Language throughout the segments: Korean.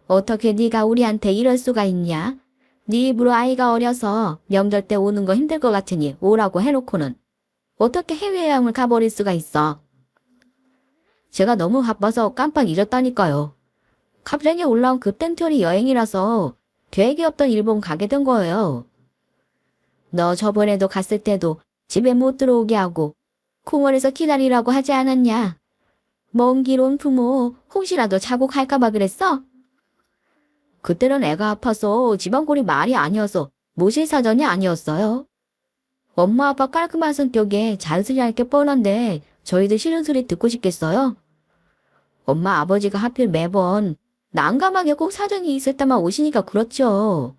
어떻게 네가 우리한테 이럴 수가 있냐? 네 입으로 아이가 어려서 명절 때 오는 거 힘들 것 같으니 오라고 해놓고는 어떻게 해외여행을 가버릴 수가 있어? 제가 너무 바빠서 깜빡 잊었다니까요. 갑자기 올라온 급텐트리 여행이라서 계획이 없던 일본 가게 된 거예요. 너 저번에도 갔을 때도 집에 못 들어오게 하고 공원에서 기다리라고 하지 않았냐? 먼 길 온 부모 혹시라도 자국할까봐 그랬어? 그때는 애가 아파서 집안꼴이 말이 아니어서 모실 사정이 아니었어요. 엄마 아빠 깔끔한 성격에 잔소리 할 게 뻔한데 저희들 싫은 소리 듣고 싶겠어요? 엄마 아버지가 하필 매번 난감하게 꼭 사정이 있을 때만 오시니까 그렇죠.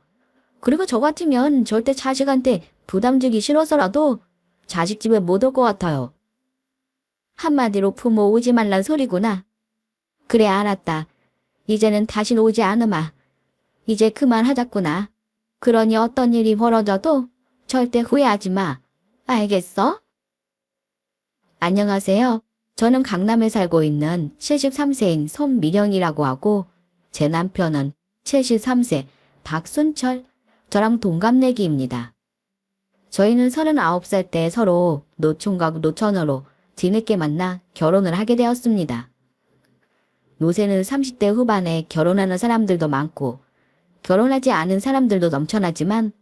그리고 저 같으면 절대 자식한테 부담 주기 싫어서라도 자식 집에 못 올 것 같아요. 한마디로 부모 오지 말란 소리구나. 그래 알았다. 이제는 다신 오지 않으마. 이제 그만하자꾸나. 그러니 어떤 일이 벌어져도 절대 후회하지 마. 알겠어? 안녕하세요. 저는 강남에 살고 있는 73세인 손미령이라고 하고 제 남편은 73세 박순철, 저랑 동갑내기입니다. 저희는 39살 때 서로 노총각 노처녀로 뒤늦게 만나 결혼을 하게 되었습니다. 요새는 30대 후반에 결혼하는 사람들도 많고 결혼하지 않은 사람들도 넘쳐나지만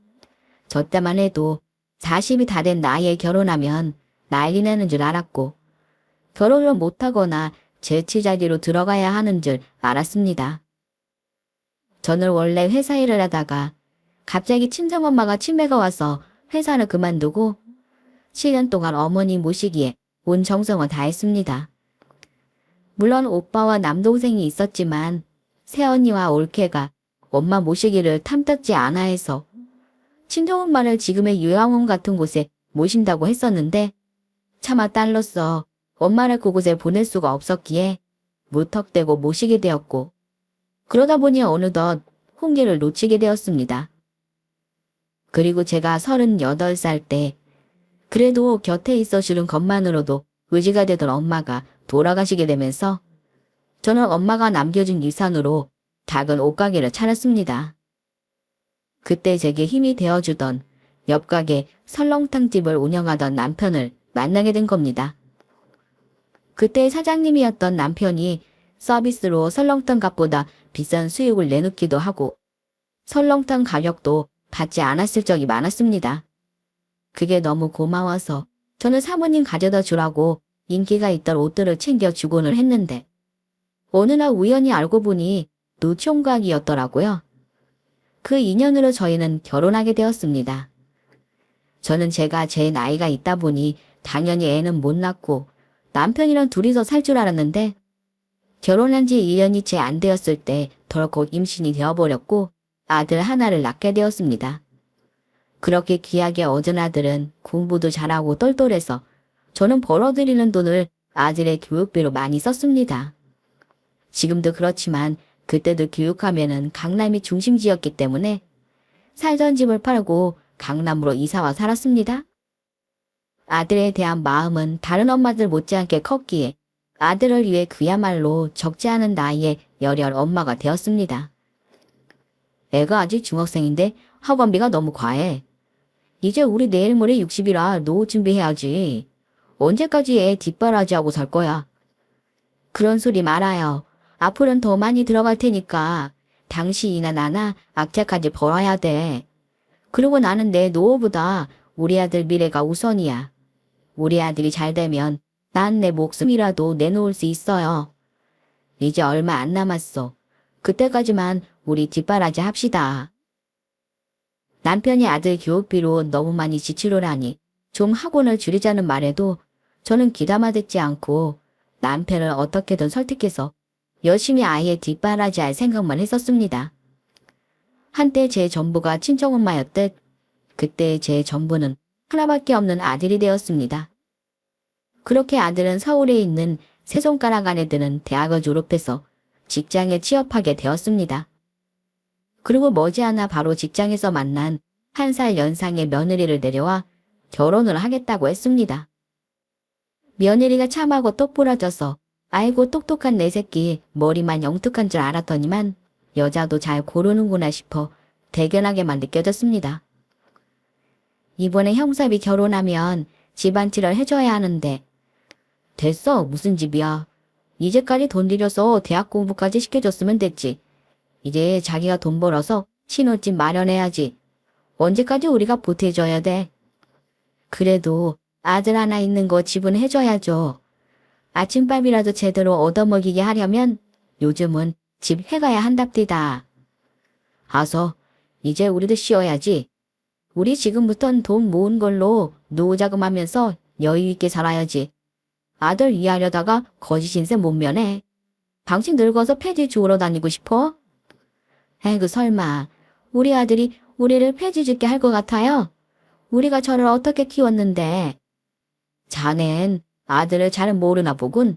저 때만 해도 40이 다 된 나이에 결혼하면 난리 나는 줄 알았고 결혼을 못하거나 재취자리로 들어가야 하는 줄 알았습니다. 저는 원래 회사 일을 하다가 갑자기 친정엄마가 치매가 와서 회사를 그만두고 7년 동안 어머니 모시기에 온 정성을 다했습니다. 물론 오빠와 남동생이 있었지만 새언니와 올케가 엄마 모시기를 탐탁지 않아 해서 친정엄마를 지금의 요양원 같은 곳에 모신다고 했었는데 차마 딸로서 엄마를 그곳에 보낼 수가 없었기에 무턱대고 모시게 되었고 그러다 보니 어느덧 홍기를 놓치게 되었습니다. 그리고 제가 38살 때 그래도 곁에 있어주는 것만으로도 의지가 되던 엄마가 돌아가시게 되면서 저는 엄마가 남겨준 유산으로 작은 옷가게를 차렸습니다. 그때 제게 힘이 되어주던 옆가게 설렁탕집을 운영하던 남편을 만나게 된 겁니다. 그때 사장님이었던 남편이 서비스로 설렁탕 값보다 비싼 수익을 내놓기도 하고 설렁탕 가격도 받지 않았을 적이 많았습니다. 그게 너무 고마워서 저는 사모님 가져다 주라고 인기가 있던 옷들을 챙겨주곤을 했는데 어느 날 우연히 알고 보니 노총각이었더라고요. 그 인연으로 저희는 결혼하게 되었습니다. 저는 제가 제 나이가 있다 보니 당연히 애는 못 낳고 남편이랑 둘이서 살 줄 알았는데 결혼한 지 1년이 채 안 되었을 때 덜컥 임신이 되어버렸고 아들 하나를 낳게 되었습니다. 그렇게 귀하게 얻은 아들은 공부도 잘하고 똘똘해서 저는 벌어들이는 돈을 아들의 교육비로 많이 썼습니다. 지금도 그렇지만 그때도 교육하면은 강남이 중심지였기 때문에 살던 집을 팔고 강남으로 이사와 살았습니다. 아들에 대한 마음은 다른 엄마들 못지않게 컸기에 아들을 위해 그야말로 적지 않은 나이에 열혈 엄마가 되었습니다. 애가 아직 중학생인데 학원비가 너무 과해. 이제 우리 내일 모레 60이라 노후 준비해야지. 언제까지 애 뒷바라지하고 살 거야. 그런 소리 말아요. 앞으로는 더 많이 들어갈 테니까 당신이나 나나 악착같이 벌어야 돼. 그리고 나는 내 노후보다 우리 아들 미래가 우선이야. 우리 아들이 잘 되면 난 내 목숨이라도 내놓을 수 있어요. 이제 얼마 안 남았어. 그때까지만 우리 뒷바라지 합시다. 남편이 아들 교육비로 너무 많이 지출을 하니 좀 학원을 줄이자는 말에도 저는 귀담아 듣지 않고 남편을 어떻게든 설득해서 열심히 아이의 뒷바라지 할 생각만 했었습니다. 한때 제 전부가 친정엄마였듯 그때 제 전부는 하나밖에 없는 아들이 되었습니다. 그렇게 아들은 서울에 있는 세 손가락 안에 드는 대학을 졸업해서 직장에 취업하게 되었습니다. 그리고 머지않아 바로 직장에서 만난 1살 연상의 며느리를 데려와 결혼을 하겠다고 했습니다. 며느리가 참하고 똑부러져서 아이고 똑똑한 내 새끼 머리만 영특한 줄 알았더니만 여자도 잘 고르는구나 싶어 대견하게만 느껴졌습니다. 이번에 형사비 결혼하면 집안일을 해줘야 하는데. 됐어, 무슨 집이야. 이제까지 돈 들여서 대학 공부까지 시켜줬으면 됐지. 이제 자기가 돈 벌어서 신혼집 마련해야지. 언제까지 우리가 보태줘야 돼. 그래도 아들 하나 있는 거 지분해줘야죠. 아침밥이라도 제대로 얻어먹이게 하려면 요즘은 집 해가야 한답디다. 아서 이제 우리도 쉬어야지. 우리 지금부턴 돈 모은 걸로 노후자금하면서 여유있게 살아야지. 아들 이해하려다가 거짓 인생 못 면해. 당신 늙어서 폐지 주우러 다니고 싶어? 에그 설마 우리 아들이 우리를 폐지 짓게 할 것 같아요? 우리가 저를 어떻게 키웠는데. 자넨 아들을 잘 모르나 보군.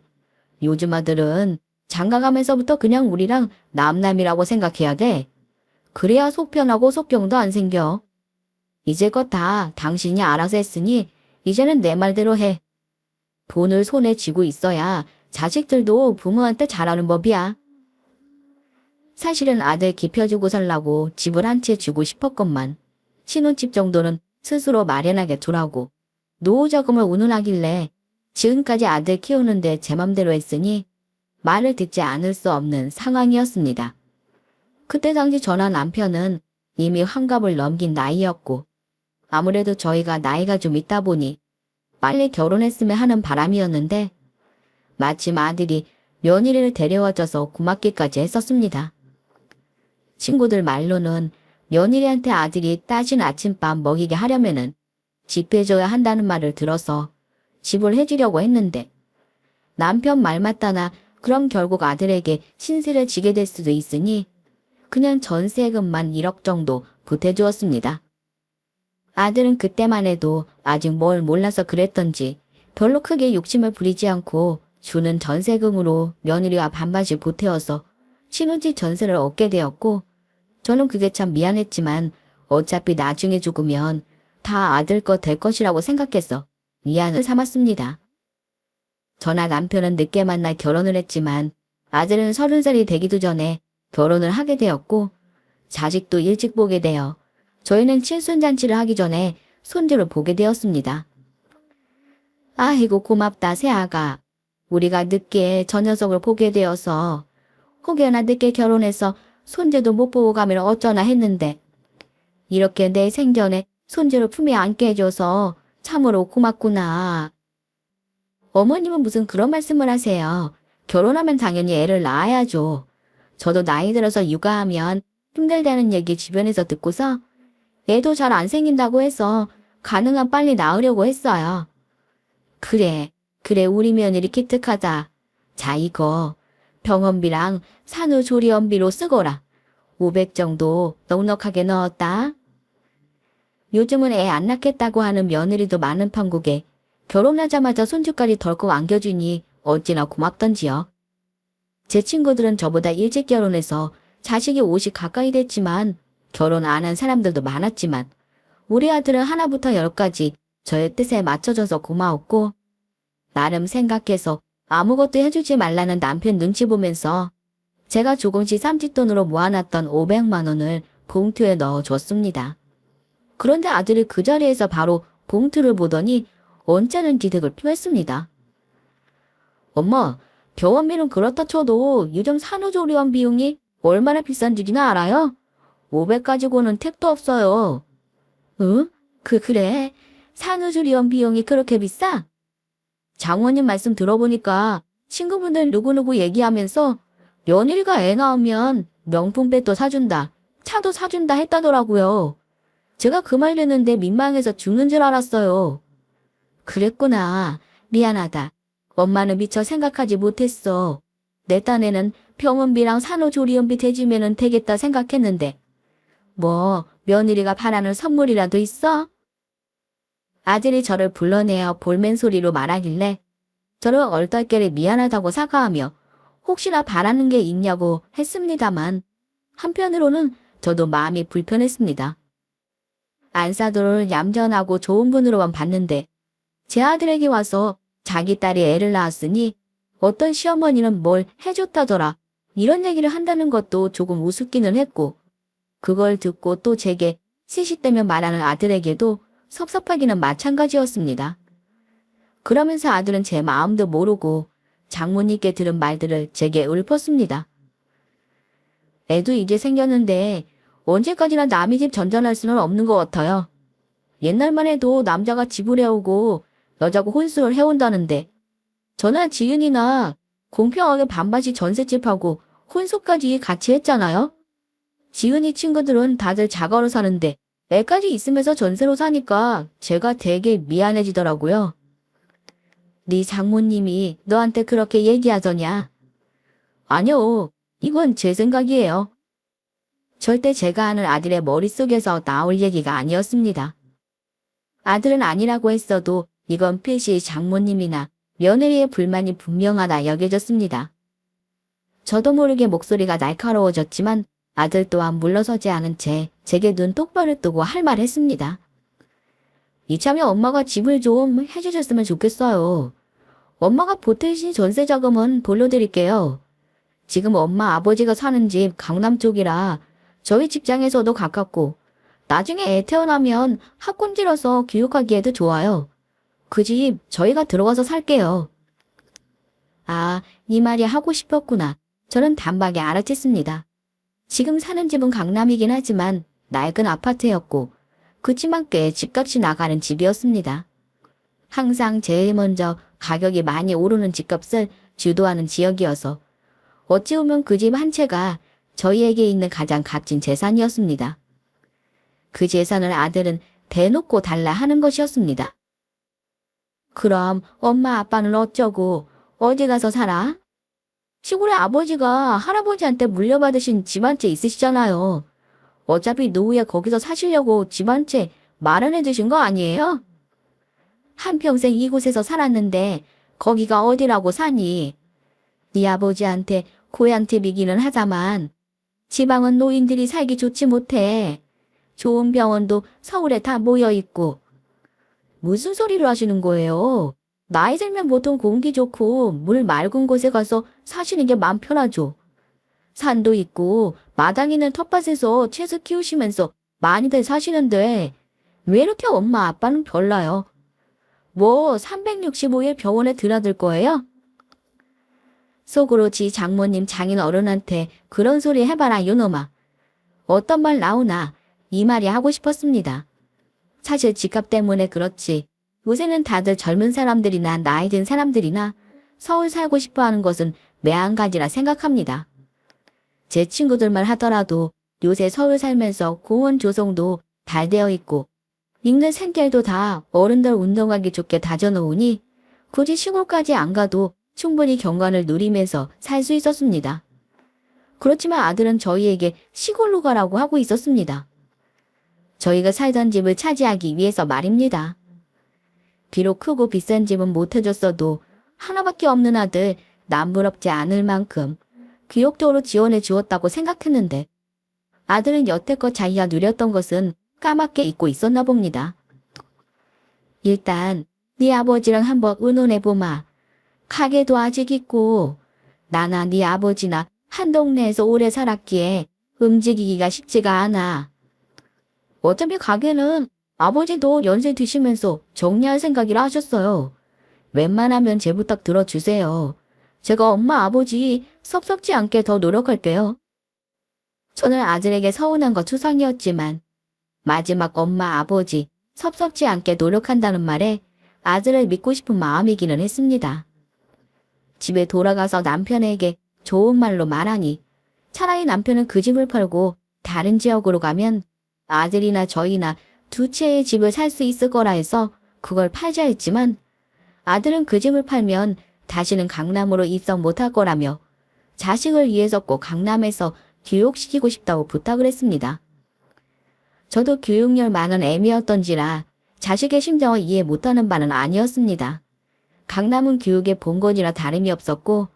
요즘 아들은 장가가면서부터 그냥 우리랑 남남이라고 생각해야 돼. 그래야 속 편하고 속경도 안 생겨. 이제껏 다 당신이 알아서 했으니 이제는 내 말대로 해. 돈을 손에 쥐고 있어야 자식들도 부모한테 잘하는 법이야. 사실은 아들 기펴주고 살라고 집을 한 채 주고 싶었건만 신혼집 정도는 스스로 마련하게 두라고 노후자금을 운운하길래 지금까지 아들 키우는데 제 맘대로 했으니 말을 듣지 않을 수 없는 상황이었습니다. 그때 당시 저나 남편은 이미 환갑을 넘긴 나이였고 아무래도 저희가 나이가 좀 있다 보니 빨리 결혼했으면 하는 바람이었는데 마침 아들이 며느리를 데려와줘서 고맙기까지 했었습니다. 친구들 말로는 며느리한테 아들이 따진 아침밥 먹이게 하려면은 집 해줘야 한다는 말을 들어서 집을 해주려고 했는데 남편 말 맞다나 그럼 결국 아들에게 신세를 지게 될 수도 있으니 그냥 전세금만 1억 정도 보태주었습니다. 아들은 그때만 해도 아직 뭘 몰라서 그랬던지 별로 크게 욕심을 부리지 않고 주는 전세금으로 며느리와 반반씩 보태어서 신혼집 전세를 얻게 되었고 저는 그게 참 미안했지만 어차피 나중에 죽으면 다 아들 것 될 것이라고 생각해서 미안을 삼았습니다. 저나 남편은 늦게 만나 결혼을 했지만 아들은 30살이 되기도 전에 결혼을 하게 되었고 자식도 일찍 보게 되어 저희는 칠순잔치를 하기 전에 손주를 보게 되었습니다. 아이고 고맙다 새아가. 우리가 늦게 저 녀석을 보게 되어서 혹여나 늦게 결혼해서 손주도 못 보고 가면 어쩌나 했는데 이렇게 내 생전에 손주를 품에 안게 해줘서 참으로 고맙구나. 어머님은 무슨 그런 말씀을 하세요. 결혼하면 당연히 애를 낳아야죠. 저도 나이 들어서 육아하면 힘들다는 얘기 주변에서 듣고서 애도 잘 안 생긴다고 해서 가능한 빨리 낳으려고 했어요. 그래 우리 며느리 기특하다. 자 이거 병원비랑 산후조리원비로 쓰거라. 500 정도 넉넉하게 넣었다. 요즘은 애 안 낳겠다고 하는 며느리도 많은 판국에 결혼하자마자 손주까지 덜컥 안겨주니 어찌나 고맙던지요. 제 친구들은 저보다 일찍 결혼해서 자식이 50 가까이 됐지만 결혼 안 한 사람들도 많았지만 우리 아들은 하나부터 10까지 저의 뜻에 맞춰줘서 고마웠고 나름 생각해서 아무것도 해주지 말라는 남편 눈치 보면서 제가 조금씩 삼짓돈으로 모아놨던 500만 원을 봉투에 넣어줬습니다. 그런데 아들이 그 자리에서 바로 봉투를 보더니 언짢은 기색을 표했습니다. 엄마, 병원비는 그렇다 쳐도 요즘 산후조리원 비용이 얼마나 비싼지는 알아요? 500 가지고는 택도 없어요. 응? 그래? 산후조리원 비용이 그렇게 비싸? 장모님 말씀 들어보니까 친구분들 누구누구 얘기하면서 며느리가 애 낳으면 명품백도 사준다, 차도 사준다 했다더라고요. 제가 그 말 듣는데 민망해서 죽는 줄 알았어요. 그랬구나. 미안하다. 엄마는 미처 생각하지 못했어. 내 딴에는 병원비랑 산후조리원비 대주면은 되겠다 생각했는데. 뭐 며느리가 바라는 선물이라도 있어? 아들이 저를 불러내어 볼멘 소리로 말하길래 저를 얼떨결에 미안하다고 사과하며 혹시나 바라는 게 있냐고 했습니다만 한편으로는 저도 마음이 불편했습니다. 안사도를 얌전하고 좋은 분으로만 봤는데 제 아들에게 와서 자기 딸이 애를 낳았으니 어떤 시어머니는 뭘 해줬다더라 이런 얘기를 한다는 것도 조금 우습기는 했고, 그걸 듣고 또 제게 시시때면 말하는 아들에게도 섭섭하기는 마찬가지였습니다. 그러면서 아들은 제 마음도 모르고 장모님께 들은 말들을 제게 읊었습니다. 애도 이제 생겼는데 언제까지나 남의 집 전전할 수는 없는 것 같아요. 옛날만 해도 남자가 집을 해오고 여자고 혼수를 해온다는데 저나 지은이나 공평하게 반반씩 전셋집하고 혼수까지 같이 했잖아요. 지은이 친구들은 다들 자가로 사는데 애까지 있으면서 전세로 사니까 제가 되게 미안해지더라고요. 네 장모님이 너한테 그렇게 얘기하더냐? 아니요. 이건 제 생각이에요. 절대 제가 아는 아들의 머릿속에서 나올 얘기가 아니었습니다. 아들은 아니라고 했어도 이건 필시 장모님이나 며느리의 불만이 분명하다 여겨졌습니다. 저도 모르게 목소리가 날카로워졌지만 아들 또한 물러서지 않은 채 제게 눈 똑바로 뜨고 할 말 했습니다. 이참에 엄마가 집을 좀 해주셨으면 좋겠어요. 엄마가 보태신 전세 자금은 돌려드릴게요. 지금 엄마 아버지가 사는 집 강남 쪽이라 저희 직장에서도 가깝고 나중에 애 태어나면 학군지라서 교육하기에도 좋아요. 그 집 저희가 들어가서 살게요. 아, 이 말이 하고 싶었구나. 저는 단박에 알아챘습니다. 지금 사는 집은 강남이긴 하지만 낡은 아파트였고 그치만 꽤 집값이 나가는 집이었습니다. 항상 제일 먼저 가격이 많이 오르는 집값을 주도하는 지역이어서 어찌 보면 그 집 한 채가 저희에게 있는 가장 값진 재산이었습니다. 그 재산을 아들은 대놓고 달라 하는 것이었습니다. 그럼 엄마 아빠는 어쩌고 어디 가서 살아? 시골에 아버지가 할아버지한테 물려받으신 집 한 채 있으시잖아요. 어차피 노후에 거기서 사시려고 집 한 채 마련해 두신 거 아니에요? 한평생 이곳에서 살았는데 거기가 어디라고 사니? 네 아버지한테 고향집이기는 하자만 지방은 노인들이 살기 좋지 못해. 좋은 병원도 서울에 다 모여있고. 무슨 소리를 하시는 거예요? 나이 들면 보통 공기 좋고 물 맑은 곳에 가서 사시는 게 맘 편하죠. 산도 있고 마당 있는 텃밭에서 채소 키우시면서 많이들 사시는데 왜 이렇게 엄마 아빠는 별나요? 뭐 365일 병원에 드나들 거예요? 속으로 지 장모님 장인 어른한테 그런 소리 해봐라 요놈아. 어떤 말 나오나 이 말이 하고 싶었습니다. 사실 집값 때문에 그렇지 요새는 다들 젊은 사람들이나 나이 든 사람들이나 서울 살고 싶어 하는 것은 매한가지라 생각합니다. 제 친구들만 하더라도 요새 서울 살면서 공원 조성도 잘 되어 있고 읽는 샘결도 다 어른들 운동하기 좋게 다져놓으니 굳이 시골까지 안 가도 충분히 경관을 누리면서 살 수 있었습니다. 그렇지만 아들은 저희에게 시골로 가라고 하고 있었습니다. 저희가 살던 집을 차지하기 위해서 말입니다. 비록 크고 비싼 집은 못 해줬어도 하나밖에 없는 아들 남부럽지 않을 만큼 귀욕적으로 지원해 주었다고 생각했는데 아들은 여태껏 자기가 누렸던 것은 까맣게 잊고 있었나 봅니다. 일단 네 아버지랑 한번 의논해보마. 가게도 아직 있고 나나 네 아버지나 한 동네에서 오래 살았기에 움직이기가 쉽지가 않아. 어차피 가게는 아버지도 연세 드시면서 정리할 생각이라 하셨어요. 웬만하면 제 부탁 들어주세요. 제가 엄마 아버지 섭섭지 않게 더 노력할게요. 저는 아들에게 서운한 거 투성이었지만 마지막 엄마 아버지 섭섭지 않게 노력한다는 말에 아들을 믿고 싶은 마음이기는 했습니다. 집에 돌아가서 남편에게 좋은 말로 말하니 차라리 남편은 그 집을 팔고 다른 지역으로 가면 아들이나 저희나 두 채의 집을 살 수 있을 거라 해서 그걸 팔자 했지만 아들은 그 집을 팔면 다시는 강남으로 입성 못할 거라며 자식을 위해서 꼭 강남에서 교육시키고 싶다고 부탁을 했습니다. 저도 교육열 많은 애미였던지라 자식의 심정을 이해 못하는 바는 아니었습니다. 강남은 교육의 본건이라 다름이 없었고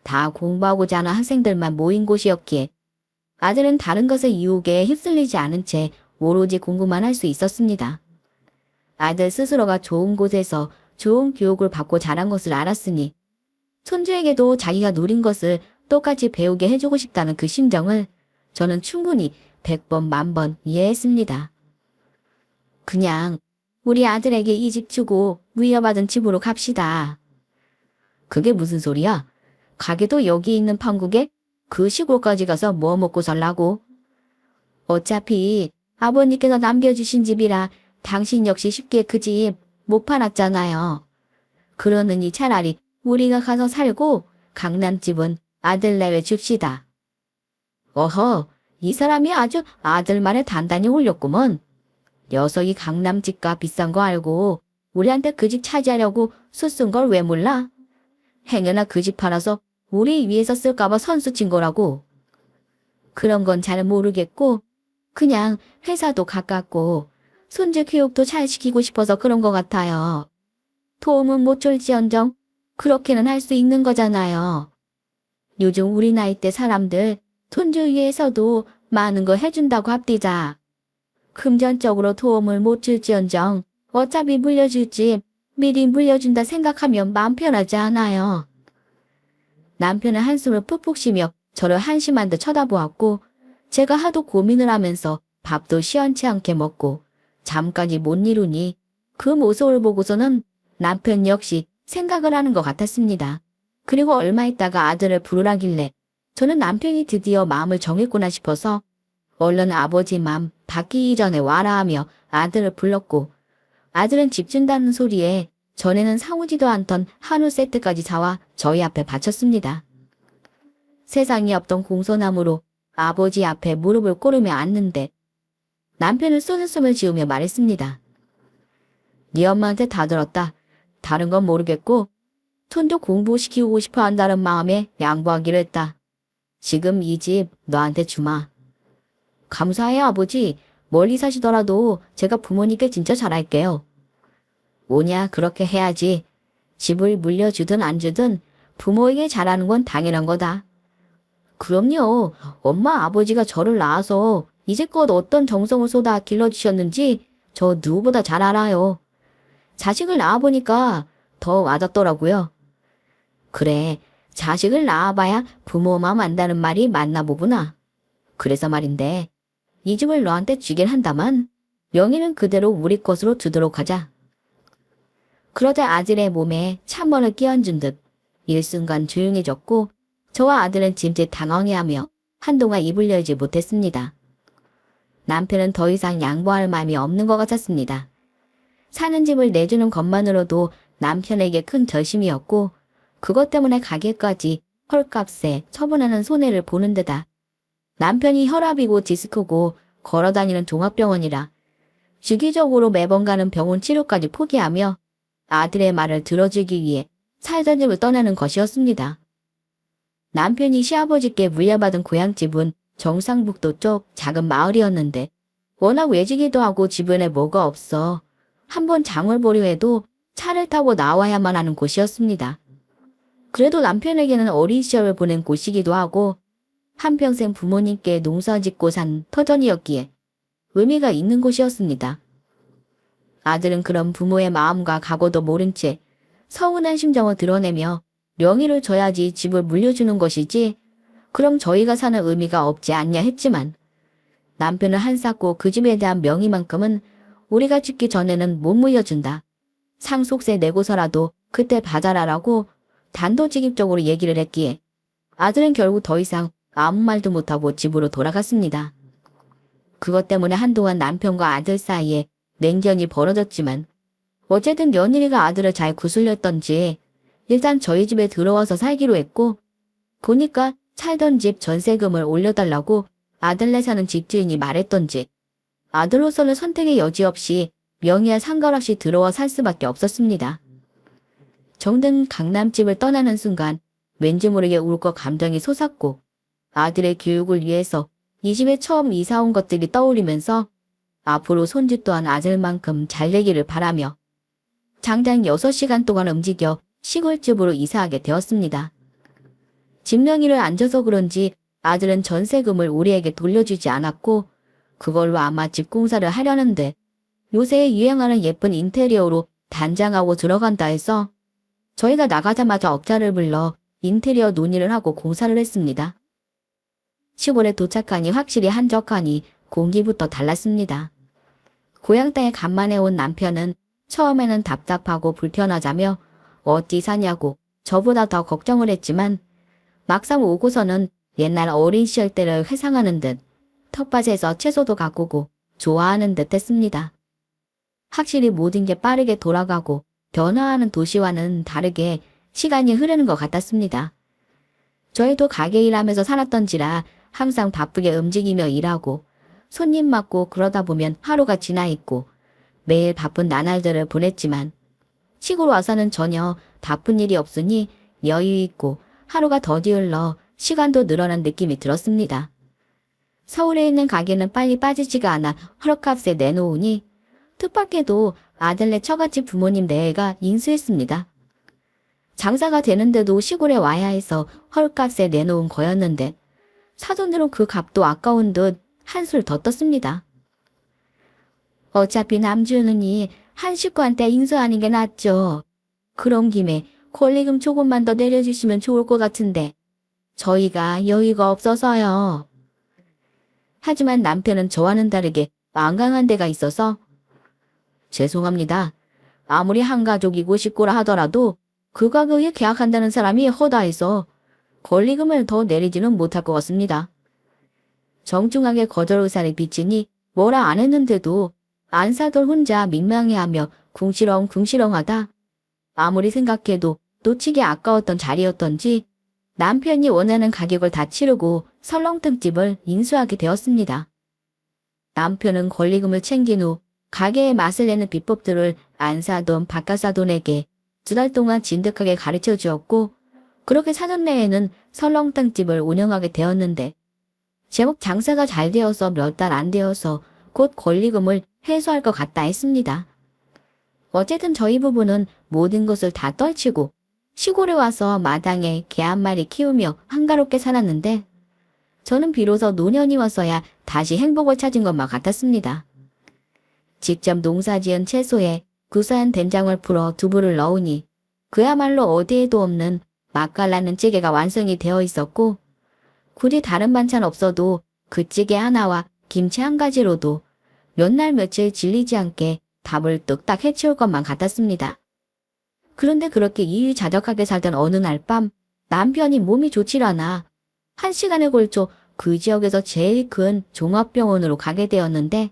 다 공부하고자 하는 학생들만 모인 곳이었기에 아들은 다른 것의 유혹에 휩쓸리지 않은 채 오로지 공부만 할 수 있었습니다. 아들 스스로가 좋은 곳에서 좋은 교육을 받고 자란 것을 알았으니 손주에게도 자기가 누린 것을 똑같이 배우게 해주고 싶다는 그 심정을 저는 충분히 100번, 10,000번 이해했습니다. 그냥 우리 아들에게 이 집 주고 물려받은 집으로 갑시다. 그게 무슨 소리야? 가게도 여기 있는 판국에 그 시골까지 가서 뭐 먹고 살라고? 어차피 아버님께서 남겨주신 집이라 당신 역시 쉽게 그 집 못 팔았잖아요. 그러느니 차라리 우리가 가서 살고 강남집은 아들 내외 줍시다. 어허, 이 사람이 아주 아들 말에 단단히 홀렸구먼. 녀석이 강남집값 비싼 거 알고 우리한테 그 집 차지하려고 수쓴 걸 왜 몰라? 행여나 그 집 팔아서 우리 위에서 쓸까봐 선수 친 거라고. 그런 건 잘 모르겠고 그냥 회사도 가깝고 손주 교육도 잘 시키고 싶어서 그런 것 같아요. 도움은 못 줄지언정 그렇게는 할 수 있는 거잖아요. 요즘 우리 나이대 사람들 손주 위해서도 많은 거 해준다고 합디다. 금전적으로 도움을 못 줄지언정 어차피 물려줄 집 미리 물려준다 생각하면 마음 편하지 않아요. 남편은 한숨을 푹푹 쉬며 저를 한심한 듯 쳐다보았고 제가 하도 고민을 하면서 밥도 시원치 않게 먹고 잠까지 못 이루니 그 모습을 보고서는 남편 역시 생각을 하는 것 같았습니다. 그리고 얼마 있다가 아들을 부르라길래 저는 남편이 드디어 마음을 정했구나 싶어서 얼른 아버지 맘 바뀌기 전에 와라 하며 아들을 불렀고 아들은 집 준다는 소리에 전에는 사오지도 않던 한우 세트까지 사와 저희 앞에 바쳤습니다. 세상에 없던 공소나무로 아버지 앞에 무릎을 꿇으며 앉는데 남편은 쏘는숨을 지으며 말했습니다. 네 엄마한테 다 들었다. 다른 건 모르겠고 손도 공부시키고 싶어 한다는 마음에 양보하기로 했다. 지금 이 집 너한테 주마. 감사해요 아버지. 멀리 사시더라도 제가 부모님께 진짜 잘할게요. 뭐냐 그렇게 해야지. 집을 물려주든 안 주든 부모에게 잘하는 건 당연한 거다. 그럼요. 엄마 아버지가 저를 낳아서 이제껏 어떤 정성을 쏟아 길러주셨는지 저 누구보다 잘 알아요. 자식을 낳아보니까 더 와닿더라고요. 그래, 자식을 낳아봐야 부모 마음 안다는 말이 맞나 보구나. 그래서 말인데 이 집을 너한테 주긴 한다만 명의는 그대로 우리 것으로 두도록 하자. 그러자 아들의 몸에 찬물을 끼얹은 듯 일순간 조용해졌고 저와 아들은 짐짓 당황해하며 한동안 입을 열지 못했습니다. 남편은 더 이상 양보할 마음이 없는 것 같았습니다. 사는 집을 내주는 것만으로도 남편에게 큰 결심이었고 그것 때문에 가게까지 헐값에 처분하는 손해를 보는 데다 남편이 혈압이고 디스크고 걸어다니는 종합병원이라 주기적으로 매번 가는 병원 치료까지 포기하며 아들의 말을 들어주기 위해 살던 집을 떠나는 것이었습니다. 남편이 시아버지께 물려받은 고향집은 경상북도 쪽 작은 마을이었는데 워낙 외지기도 하고 주변에 뭐가 없어 한번 장을 보려 해도 차를 타고 나와야만 하는 곳이었습니다. 그래도 남편에게는 어린 시절을 보낸 곳이기도 하고 한평생 부모님께 농사짓고 산 터전이었기에 의미가 있는 곳이었습니다. 아들은 그런 부모의 마음과 각오도 모른 채 서운한 심정을 드러내며 명의를 줘야지 집을 물려주는 것이지 그럼 저희가 사는 의미가 없지 않냐 했지만 남편은 한사코 그 집에 대한 명의만큼은 우리가 죽기 전에는 못 물려준다. 상속세 내고서라도 그때 받아라라고 단도직입적으로 얘기를 했기에 아들은 결국 더 이상 아무 말도 못하고 집으로 돌아갔습니다. 그것 때문에 한동안 남편과 아들 사이에 냉전이 벌어졌지만 어쨌든 며느리가 아들을 잘 구슬렸던지 일단 저희 집에 들어와서 살기로 했고 보니까 살던 집 전세금을 올려달라고 아들네 사는 집주인이 말했던지 아들로서는 선택의 여지 없이 명의와 상관없이 들어와 살 수밖에 없었습니다. 정든 강남집을 떠나는 순간 왠지 모르게 울컥 감정이 솟았고 아들의 교육을 위해서 이 집에 처음 이사 온 것들이 떠오르면서 앞으로 손주 또한 아들만큼 잘 되기를 바라며 장장 6시간 동안 움직여 시골집으로 이사하게 되었습니다. 집 명의를 안 줘서 그런지 아들은 전세금을 우리에게 돌려주지 않았고 그걸로 아마 집 공사를 하려는데 요새 유행하는 예쁜 인테리어로 단장하고 들어간다 해서 저희가 나가자마자 업자를 불러 인테리어 논의를 하고 공사를 했습니다. 시골에 도착하니 확실히 한적하니 공기부터 달랐습니다. 고향 땅에 간만에 온 남편은 처음에는 답답하고 불편하자며 어디 사냐고 저보다 더 걱정을 했지만 막상 오고서는 옛날 어린 시절 때를 회상하는 듯 텃밭에서 채소도 가꾸고 좋아하는 듯 했습니다. 확실히 모든 게 빠르게 돌아가고 변화하는 도시와는 다르게 시간이 흐르는 것 같았습니다. 저희도 가게 일하면서 살았던지라 항상 바쁘게 움직이며 일하고 손님 맞고 그러다 보면 하루가 지나 있고 매일 바쁜 나날들을 보냈지만 시골 와서는 전혀 바쁜 일이 없으니 여유 있고 하루가 더디 흘러 시간도 늘어난 느낌이 들었습니다. 서울에 있는 가게는 빨리 빠지지가 않아 헐값에 내놓으니 뜻밖에도 아들네 처갓집 부모님 내외가 인수했습니다. 장사가 되는데도 시골에 와야 해서 헐값에 내놓은 거였는데 사돈들은 그 값도 아까운 듯 한술 더 떴습니다. 어차피 남주느니 한 식구한테 인수하는 게 낫죠. 그런 김에 권리금 조금만 더 내려주시면 좋을 것 같은데 저희가 여유가 없어서요. 하지만 남편은 저와는 다르게 완강한 데가 있어서 죄송합니다. 아무리 한 가족이고 식구라 하더라도 그 가격에 계약한다는 사람이 허다해서 권리금을 더 내리지는 못할 것 같습니다. 정중하게 거절 의사를 비치니 뭐라 안 했는데도 안사돌 혼자 민망해하며 궁시렁궁시렁하다. 아무리 생각해도 놓치기 아까웠던 자리였던지 남편이 원하는 가격을 다 치르고 설렁탕집을 인수하게 되었습니다. 남편은 권리금을 챙긴 후 가게의 맛을 내는 비법들을 안사돈 바깥사돈에게 2달 동안 진득하게 가르쳐 주었고 그렇게 사돈 내에는 설렁탕집을 운영하게 되었는데 제법 장사가 잘 되어서 몇 달 안 되어서 곧 권리금을 회수할 것 같다 했습니다. 어쨌든 저희 부부는 모든 것을 다 떨치고 시골에 와서 마당에 개 한 마리 키우며 한가롭게 살았는데 저는 비로소 노년이 와서야 다시 행복을 찾은 것만 같았습니다. 직접 농사지은 채소에 구수한 된장을 풀어 두부를 넣으니 그야말로 어디에도 없는 맛깔나는 찌개가 완성이 되어 있었고 굳이 다른 반찬 없어도 그 찌개 하나와 김치 한 가지로도 몇 날 며칠 질리지 않게 밥을 뚝딱 해치울 것만 같았습니다. 그런데 그렇게 이유자적하게 살던 어느 날 밤 남편이 몸이 좋질 않아 1시간에 걸쳐 그 지역에서 제일 큰 종합병원으로 가게 되었는데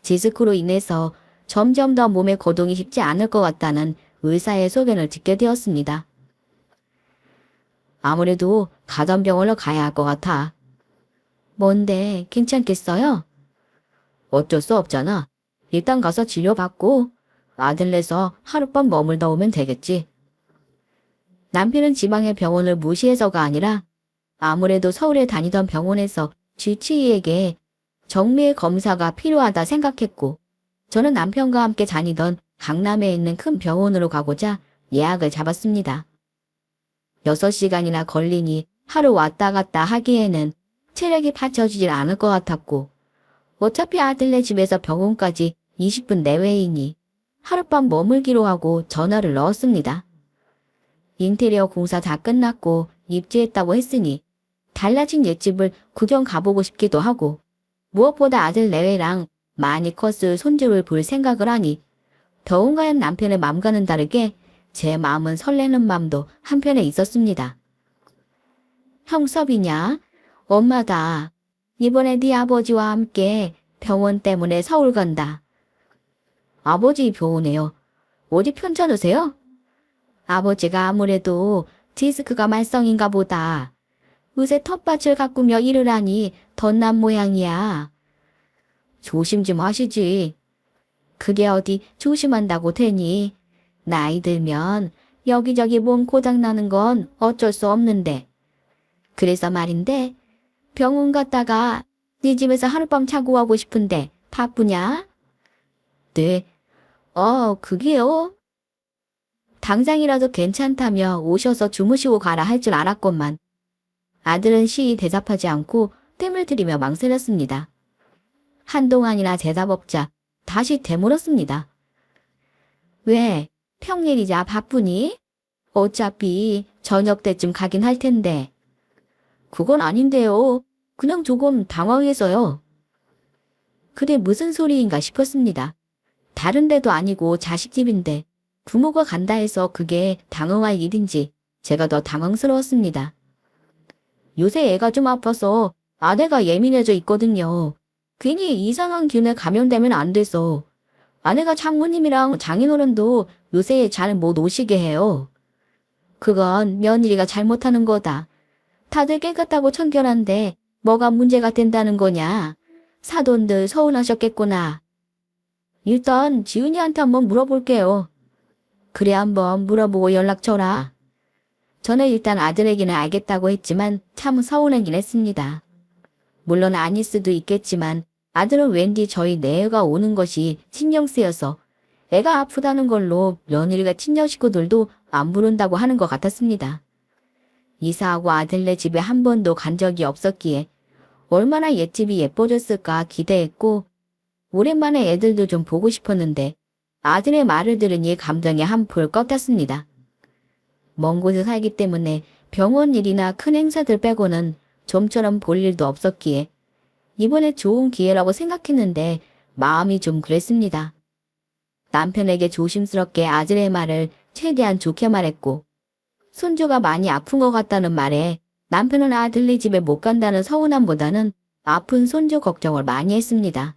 디스크로 인해서 점점 더 몸에 거동이 쉽지 않을 것 같다는 의사의 소견을 듣게 되었습니다. 아무래도 가던 병원으로 가야 할 것 같아. 뭔데 괜찮겠어요? 어쩔 수 없잖아. 일단 가서 진료받고 아들네서 하룻밤 머물다 오면 되겠지. 남편은 지방의 병원을 무시해서가 아니라 아무래도 서울에 다니던 병원에서 주치의에게 정밀 검사가 필요하다 생각했고 저는 남편과 함께 다니던 강남에 있는 큰 병원으로 가고자 예약을 잡았습니다. 6시간이나 걸리니 하루 왔다 갔다 하기에는 체력이 받쳐주질 않을 것 같았고 어차피 아들네 집에서 병원까지 20분 내외이니 하룻밤 머물기로 하고 전화를 넣었습니다. 인테리어 공사 다 끝났고 입주했다고 했으니 달라진 옛집을 구경 가보고 싶기도 하고 무엇보다 아들 내외랑 많이 컸을 손주를 볼 생각을 하니 더운가연 남편의 마음과는 다르게 제 마음은 설레는 마음도 한편에 있었습니다. 형섭이냐? 엄마다. 이번에 네 아버지와 함께 병원 때문에 서울 간다. 아버지 병원에요. 어디 편찮으세요? 아버지가 아무래도 디스크가 말썽인가 보다. 요새 텃밭을 가꾸며 일을 하니 덧난 모양이야. 조심 좀 하시지. 그게 어디 조심한다고 되니. 나이 들면 여기저기 몸 고장나는 건 어쩔 수 없는데. 그래서 말인데 병원 갔다가 네 집에서 하룻밤 자고 가고 싶은데 바쁘냐? 네. 그게요? 당장이라도 괜찮다며 오셔서 주무시고 가라 할 줄 알았건만 아들은 시이 대답하지 않고 뜸을 들이며 망설였습니다. 한동안이나 대답 없자 다시 되물었습니다. 왜? 평일이자 바쁘니? 어차피 저녁 때쯤 가긴 할 텐데. 그건 아닌데요. 그냥 조금 당황해서요. 그게 무슨 소리인가 싶었습니다. 다른 데도 아니고 자식 집인데 부모가 간다 해서 그게 당황할 일인지 제가 더 당황스러웠습니다. 요새 애가 좀 아파서 아내가 예민해져 있거든요. 괜히 이상한 균에 감염되면 안 돼서 아내가 장모님이랑 장인어른도 요새 잘 못 오시게 해요. 그건 며느리가 잘못하는 거다. 다들 깨끗하고 청결한데 뭐가 문제가 된다는 거냐. 사돈들 서운하셨겠구나. 일단 지은이한테 한번 물어볼게요. 그래 한번 물어보고 연락 줘라. 저는 일단 아들에게는 알겠다고 했지만 참 서운하긴 했습니다. 물론 아닐 수도 있겠지만 아들은 왠지 저희 내외가 오는 것이 신경 쓰여서 애가 아프다는 걸로 며느리가 친정 식구들도 안 부른다고 하는 것 같았습니다. 이사하고 아들네 집에 한 번도 간 적이 없었기에 얼마나 옛집이 예뻐졌을까 기대했고 오랜만에 애들도 좀 보고 싶었는데 아들의 말을 들으니 감정이 한풀 꺾였습니다. 먼 곳에 살기 때문에 병원 일이나 큰 행사들 빼고는 좀처럼 볼 일도 없었기에 이번에 좋은 기회라고 생각했는데 마음이 좀 그랬습니다. 남편에게 조심스럽게 아들의 말을 최대한 좋게 말했고 손주가 많이 아픈 것 같다는 말에 남편은 아들네 집에 못 간다는 서운함보다는 아픈 손주 걱정을 많이 했습니다.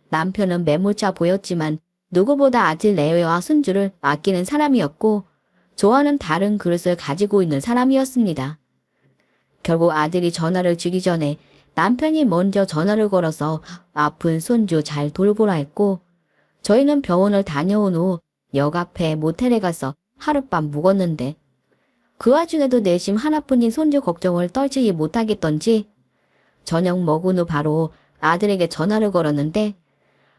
남편은 매몰차 보였지만 누구보다 아들 내외와 손주를 아끼는 사람이었고 좋아하는 다른 그릇을 가지고 있는 사람이었습니다. 결국 아들이 전화를 주기 전에 남편이 먼저 전화를 걸어서 아픈 손주 잘 돌보라 했고 저희는 병원을 다녀온 후 역 앞에 모텔에 가서 하룻밤 묵었는데 그 와중에도 내심 하나뿐인 손주 걱정을 떨치지 못하겠던지 저녁 먹은 후 바로 아들에게 전화를 걸었는데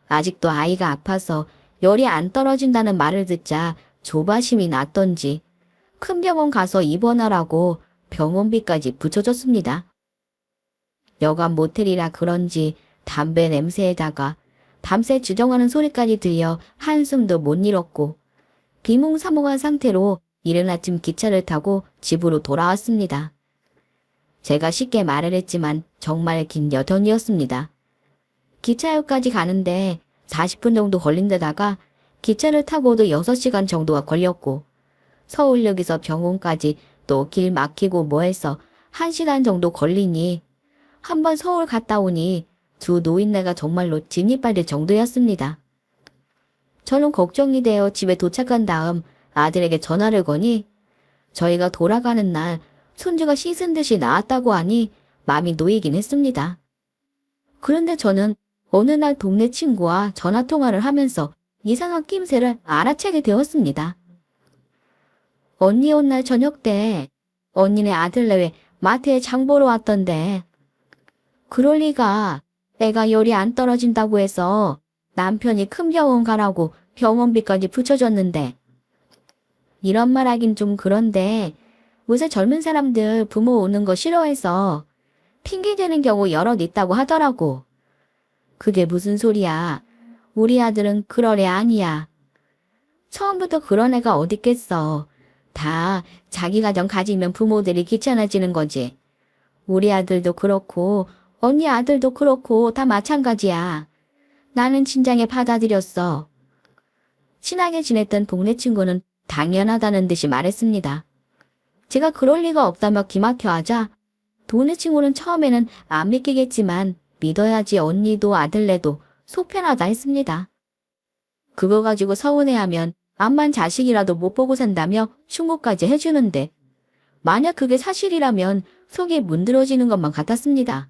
아직도 아이가 아파서 열이 안 떨어진다는 말을 듣자 조바심이 났던지 큰 병원 가서 입원하라고 병원비까지 붙여줬습니다. 여간 모텔이라 그런지 담배 냄새에다가 밤새 주정하는 소리까지 들려 한숨도 못 잃었고 비몽사몽한 상태로 이른 아침 기차를 타고 집으로 돌아왔습니다. 제가 쉽게 말을 했지만 정말 긴 여정이었습니다. 기차역까지 가는데 40분 정도 걸린 데다가 기차를 타고도 6시간 정도가 걸렸고 서울역에서 병원까지 또 길 막히고 뭐해서 1시간 정도 걸리니 한번 서울 갔다 오니 두 노인네가 정말로 진이 빨릴 정도였습니다. 저는 걱정이 되어 집에 도착한 다음 아들에게 전화를 거니 저희가 돌아가는 날 손주가 씻은 듯이 나왔다고 하니 마음이 놓이긴 했습니다. 그런데 저는 어느 날 동네 친구와 전화통화를 하면서 이상한 낌새를 알아채게 되었습니다. 언니 온 날 저녁 때 언니네 아들 내외 마트에 장 보러 왔던데 그럴 리가 애가 열이 안 떨어진다고 해서 남편이 큰 병원 가라고 병원비까지 붙여줬는데 이런 말 하긴 좀 그런데 요새 젊은 사람들 부모 오는 거 싫어해서 핑계대는 경우 여럿 있다고 하더라고. 그게 무슨 소리야. 우리 아들은 그럴 애 아니야. 처음부터 그런 애가 어딨겠어. 다 자기 가정 가지면 부모들이 귀찮아지는 거지. 우리 아들도 그렇고 언니 아들도 그렇고 다 마찬가지야. 나는 진작에 받아들였어. 친하게 지냈던 동네 친구는 당연하다는 듯이 말했습니다. 제가 그럴 리가 없다며 기막혀 하자 동네 친구는 처음에는 안 믿기겠지만 믿어야지 언니도 아들네도 속 편하다 했습니다. 그거 가지고 서운해하면 암만 자식이라도 못 보고 산다며 충고까지 해주는데 만약 그게 사실이라면 속이 문드러지는 것만 같았습니다.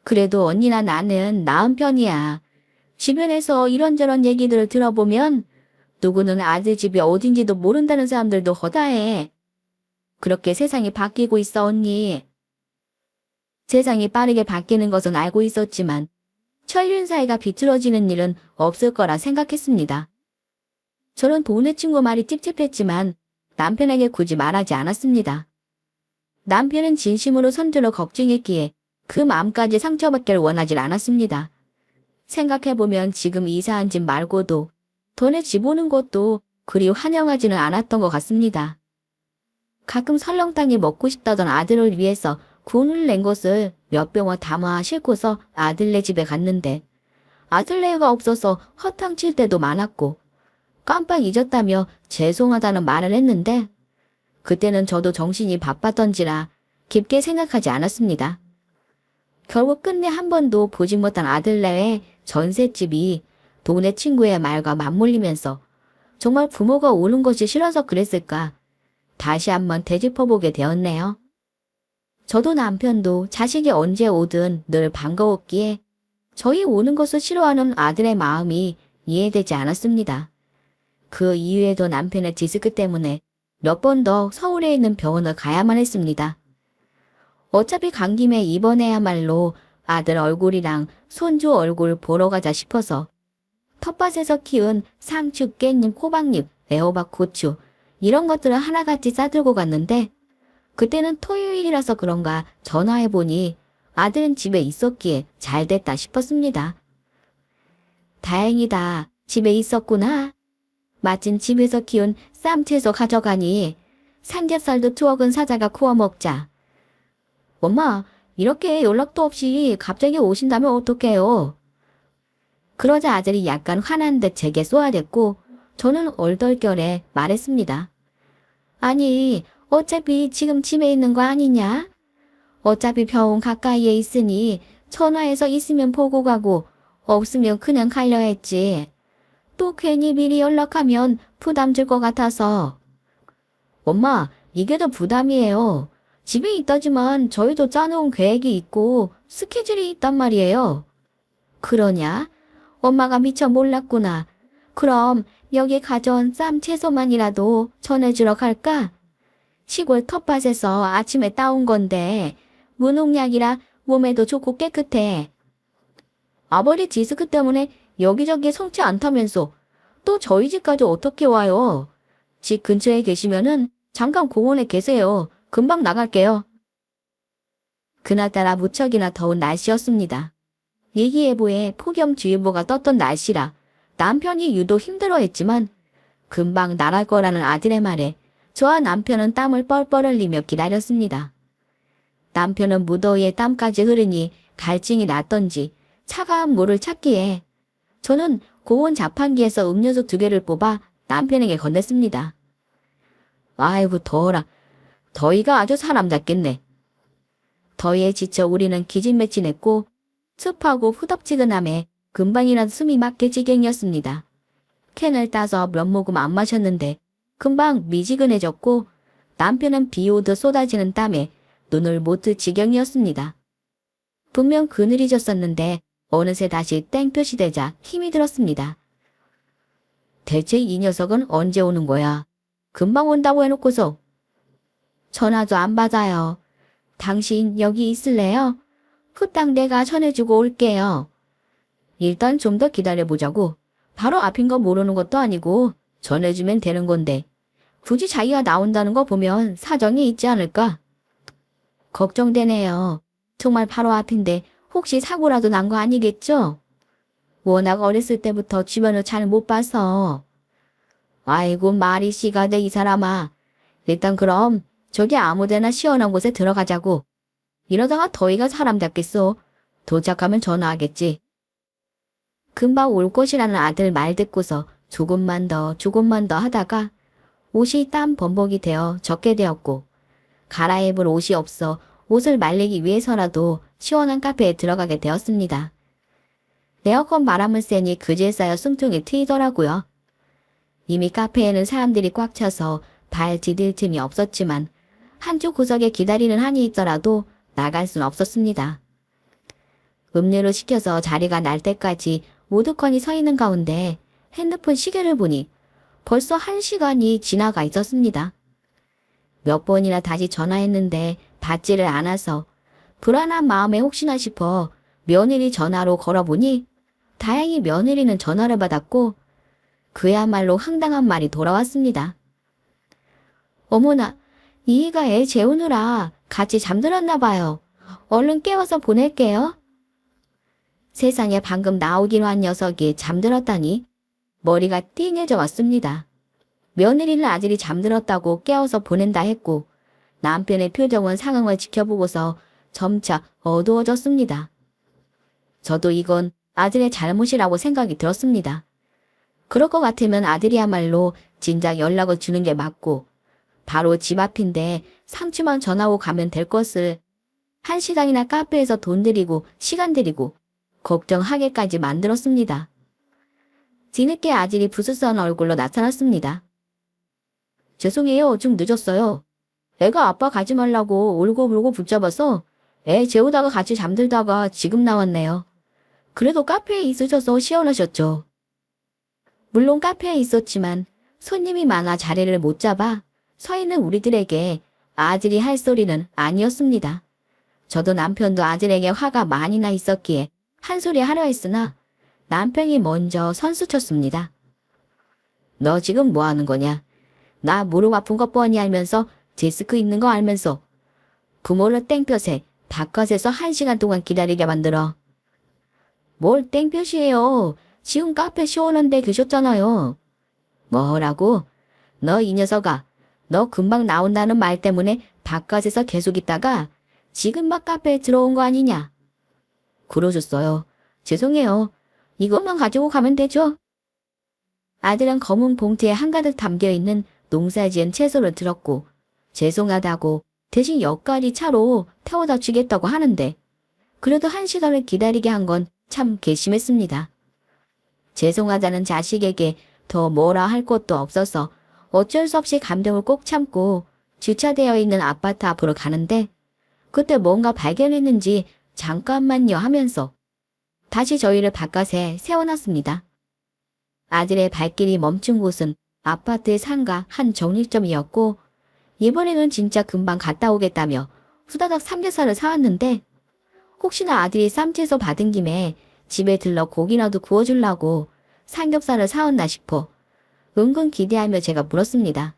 그래도 언니나 나는 나은 편이야. 주변에서 이런저런 얘기들을 들어보면 누구는 아들 집이 어딘지도 모른다는 사람들도 허다해. 그렇게 세상이 바뀌고 있어 언니. 세상이 빠르게 바뀌는 것은 알고 있었지만 천륜 사이가 비틀어지는 일은 없을 거라 생각했습니다. 저는 동네 친구 말이 찝찝했지만 남편에게 굳이 말하지 않았습니다. 남편은 진심으로 손주를 걱정했기에 그 마음까지 상처받기를 원하질 않았습니다. 생각해보면 지금 이사한 집 말고도 돈에 집 오는 것도 그리 환영하지는 않았던 것 같습니다. 가끔 설렁탕이 먹고 싶다던 아들을 위해서 군을 낸 것을 몇 병을 담아 싣고서 아들네 집에 갔는데 아들네가 없어서 허탕칠 때도 많았고 깜빡 잊었다며 죄송하다는 말을 했는데 그때는 저도 정신이 바빴던지라 깊게 생각하지 않았습니다. 결국 끝내 한 번도 보지 못한 아들네의 전셋집이 동네 친구의 말과 맞물리면서 정말 부모가 오는 것이 싫어서 그랬을까 다시 한번 되짚어보게 되었네요. 저도 남편도 자식이 언제 오든 늘 반가웠기에 저희 오는 것을 싫어하는 아들의 마음이 이해되지 않았습니다. 그 이후에도 남편의 디스크 때문에 몇 번 더 서울에 있는 병원을 가야만 했습니다. 어차피 간 김에 이번에야말로 아들 얼굴이랑 손주 얼굴 보러 가자 싶어서 텃밭에서 키운 상추, 깻잎, 호박잎, 애호박, 고추 이런 것들을 하나같이 싸들고 갔는데 그때는 토요일이라서 그런가 전화해보니 아들은 집에 있었기에 잘 됐다 싶었습니다. 다행이다. 집에 있었구나. 마침 집에서 키운 쌈채소 가져가니 삼겹살도 추억은 사자가 구워 먹자. 엄마, 이렇게 연락도 없이 갑자기 오신다면 어떡해요? 그러자 아들이 약간 화난 듯 제게 쏘아댔고 저는 얼떨결에 말했습니다. 아니, 어차피 지금 집에 있는 거 아니냐? 어차피 병원 가까이에 있으니 전화해서 있으면 보고 가고 없으면 그냥 가려 했지. 또 괜히 미리 연락하면 부담 줄 것 같아서. 엄마, 이게 더 부담이에요. 집에 있다지만 저희도 짜놓은 계획이 있고 스케줄이 있단 말이에요. 그러냐? 엄마가 미처 몰랐구나. 그럼 여기 가져온 쌈 채소만이라도 전해주러 갈까? 시골 텃밭에서 아침에 따온 건데 무농약이라 몸에도 좋고 깨끗해. 아버지 디스크 때문에 여기저기 성치 않다면서 또 저희 집까지 어떻게 와요? 집 근처에 계시면은 잠깐 공원에 계세요. 금방 나갈게요. 그날따라 무척이나 더운 날씨였습니다. 일기예보에 폭염주의보가 떴던 날씨라 남편이 유독 힘들어했지만 금방 나갈 거라는 아들의 말에 저와 남편은 땀을 뻘뻘 흘리며 기다렸습니다. 남편은 무더위에 땀까지 흐르니 갈증이 났던지 차가운 물을 찾기에 저는 고온 자판기에서 음료수 2개를 뽑아 남편에게 건넸습니다. 아이고 더워라. 더위가 아주 사람 잡겠네. 더위에 지쳐 우리는 기진맥진했고 습하고 후덥지근함에 금방이라도 숨이 막힐 지경이었습니다. 캔을 따서 몇 모금 안 마셨는데 금방 미지근해졌고 남편은 비 오듯 쏟아지는 땀에 눈을 못 뜰 지경이었습니다. 분명 그늘이 졌었는데 어느새 다시 땡볕이 되자 힘이 들었습니다. 대체 이 녀석은 언제 오는 거야? 금방 온다고 해놓고서. 전화도 안 받아요. 당신 여기 있을래요? 후딱 내가 전해주고 올게요. 일단 좀 더 기다려보자고. 바로 앞인 거 모르는 것도 아니고 전해주면 되는 건데 굳이 자기가 나온다는 거 보면 사정이 있지 않을까? 걱정되네요. 정말 바로 앞인데 혹시 사고라도 난 거 아니겠죠? 워낙 어렸을 때부터 주변을 잘 못 봐서. 아이고 말이 씨가 돼 이 사람아. 일단 그럼 저기 아무데나 시원한 곳에 들어가자고. 이러다가 더위가 사람 잡겠어. 도착하면 전화하겠지. 금방 올 것이라는 아들 말 듣고서 조금만 더 하다가 옷이 땀 범벅이 되어 젖게 되었고 갈아입을 옷이 없어 옷을 말리기 위해서라도 시원한 카페에 들어가게 되었습니다. 에어컨 바람을 쐬니 그지에 쌓여 숨통이 트이더라고요. 이미 카페에는 사람들이 꽉 차서 발 디딜 틈이 없었지만 한쪽 구석에 기다리는 한이 있더라도 나갈 순 없었습니다. 음료를 시켜서 자리가 날 때까지 모두건이 서 있는 가운데 핸드폰 시계를 보니 벌써 1시간이 지나가 있었습니다. 몇 번이나 다시 전화했는데 받지를 않아서 불안한 마음에 혹시나 싶어 며느리 전화로 걸어보니 다행히 며느리는 전화를 받았고 그야말로 황당한 말이 돌아왔습니다. 어머나, 이희가 애 재우느라 같이 잠들었나 봐요. 얼른 깨워서 보낼게요. 세상에 방금 나오기로 한 녀석이 잠들었다니 머리가 띵해져 왔습니다. 며느리는 아들이 잠들었다고 깨워서 보낸다 했고 남편의 표정은 상황을 지켜보고서 점차 어두워졌습니다. 저도 이건 아들의 잘못이라고 생각이 들었습니다. 그럴 것 같으면 아들이야말로 진작 연락을 주는 게 맞고 바로 집 앞인데 상추만 전하고 가면 될 것을 1시간이나 카페에서 돈 들이고 시간 들이고 걱정하게까지 만들었습니다. 뒤늦게 아들이 부스스한 얼굴로 나타났습니다. 죄송해요. 좀 늦었어요. 애가 아빠 가지 말라고 울고불고 붙잡아서 애 재우다가 같이 잠들다가 지금 나왔네요. 그래도 카페에 있으셔서 시원하셨죠. 물론 카페에 있었지만 손님이 많아 자리를 못 잡아 서 있는 우리들에게 아들이 할 소리는 아니었습니다. 저도 남편도 아들에게 화가 많이 나 있었기에 한 소리 하려 했으나 남편이 먼저 선수쳤습니다. 너 지금 뭐 하는 거냐? 나 무릎 아픈 거 뻔히 알면서 디스크 있는 거 알면서 부모를 땡볕에 바깥에서 1시간 동안 기다리게 만들어. 뭘 땡볕이에요. 지금 카페 시원한데 계셨잖아요. 뭐라고? 너 이 녀석아. 너 금방 나온다는 말 때문에 바깥에서 계속 있다가 지금 막 카페에 들어온 거 아니냐? 그러셨어요. 죄송해요. 이것만 가지고 가면 되죠? 아들은 검은 봉투에 한가득 담겨있는 농사지은 채소를 들었고 죄송하다고 대신 옆가리 차로 태워다 주겠다고 하는데 그래도 1시간을 기다리게 한 건 참 괘씸했습니다. 죄송하다는 자식에게 더 뭐라 할 것도 없어서 어쩔 수 없이 감정을 꼭 참고 주차되어 있는 아파트 앞으로 가는데 그때 뭔가 발견했는지 잠깐만요 하면서 다시 저희를 바깥에 세워놨습니다. 아들의 발길이 멈춘 곳은 아파트의 상가 한 정육점이었고 이번에는 진짜 금방 갔다 오겠다며 후다닥 삼겹살을 사왔는데 혹시나 아들이 쌈채소 받은 김에 집에 들러 고기라도 구워주려고 삼겹살을 사왔나 싶어 은근 기대하며 제가 물었습니다.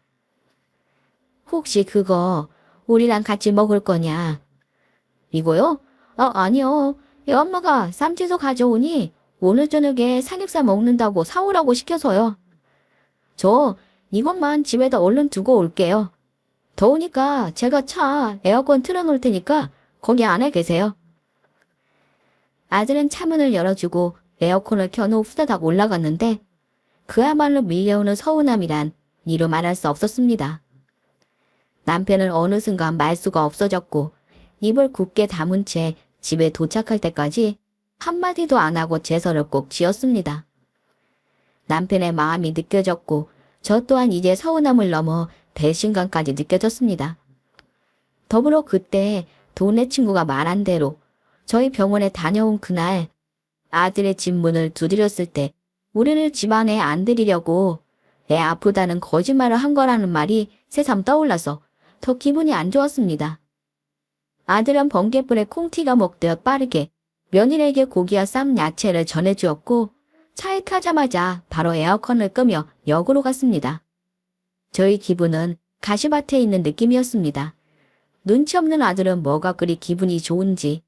혹시 그거 우리랑 같이 먹을 거냐? 이거요? 아니요. 애 엄마가 쌈채소 가져오니 오늘 저녁에 삼겹살 먹는다고 사오라고 시켜서요. 저 이것만 집에다 얼른 두고 올게요. 더우니까 제가 차 에어컨 틀어놓을 테니까 거기 안에 계세요. 아들은 차문을 열어주고 에어컨을 켜놓고 후다닥 올라갔는데 그야말로 밀려오는 서운함이란 이루 말할 수 없었습니다. 남편은 어느 순간 말수가 없어졌고 입을 굳게 다문 채 집에 도착할 때까지 한마디도 안 하고 제서를 꼭 지었습니다. 남편의 마음이 느껴졌고 저 또한 이제 서운함을 넘어 배신감까지 느껴졌습니다. 더불어 그때 동네 친구가 말한 대로 저희 병원에 다녀온 그날 아들의 집 문을 두드렸을 때 우리를 집 안에 안 들이려고 애 아프다는 거짓말을 한 거라는 말이 새삼 떠올라서 더 기분이 안 좋았습니다. 아들은 번갯불에 콩튀가 먹듯 빠르게 며느리에게 고기와 쌈 야채를 전해주었고 차에 타자마자 바로 에어컨을 끄며 역으로 갔습니다. 저희 기분은 가시밭에 있는 느낌이었습니다. 눈치 없는 아들은 뭐가 그리 기분이 좋은지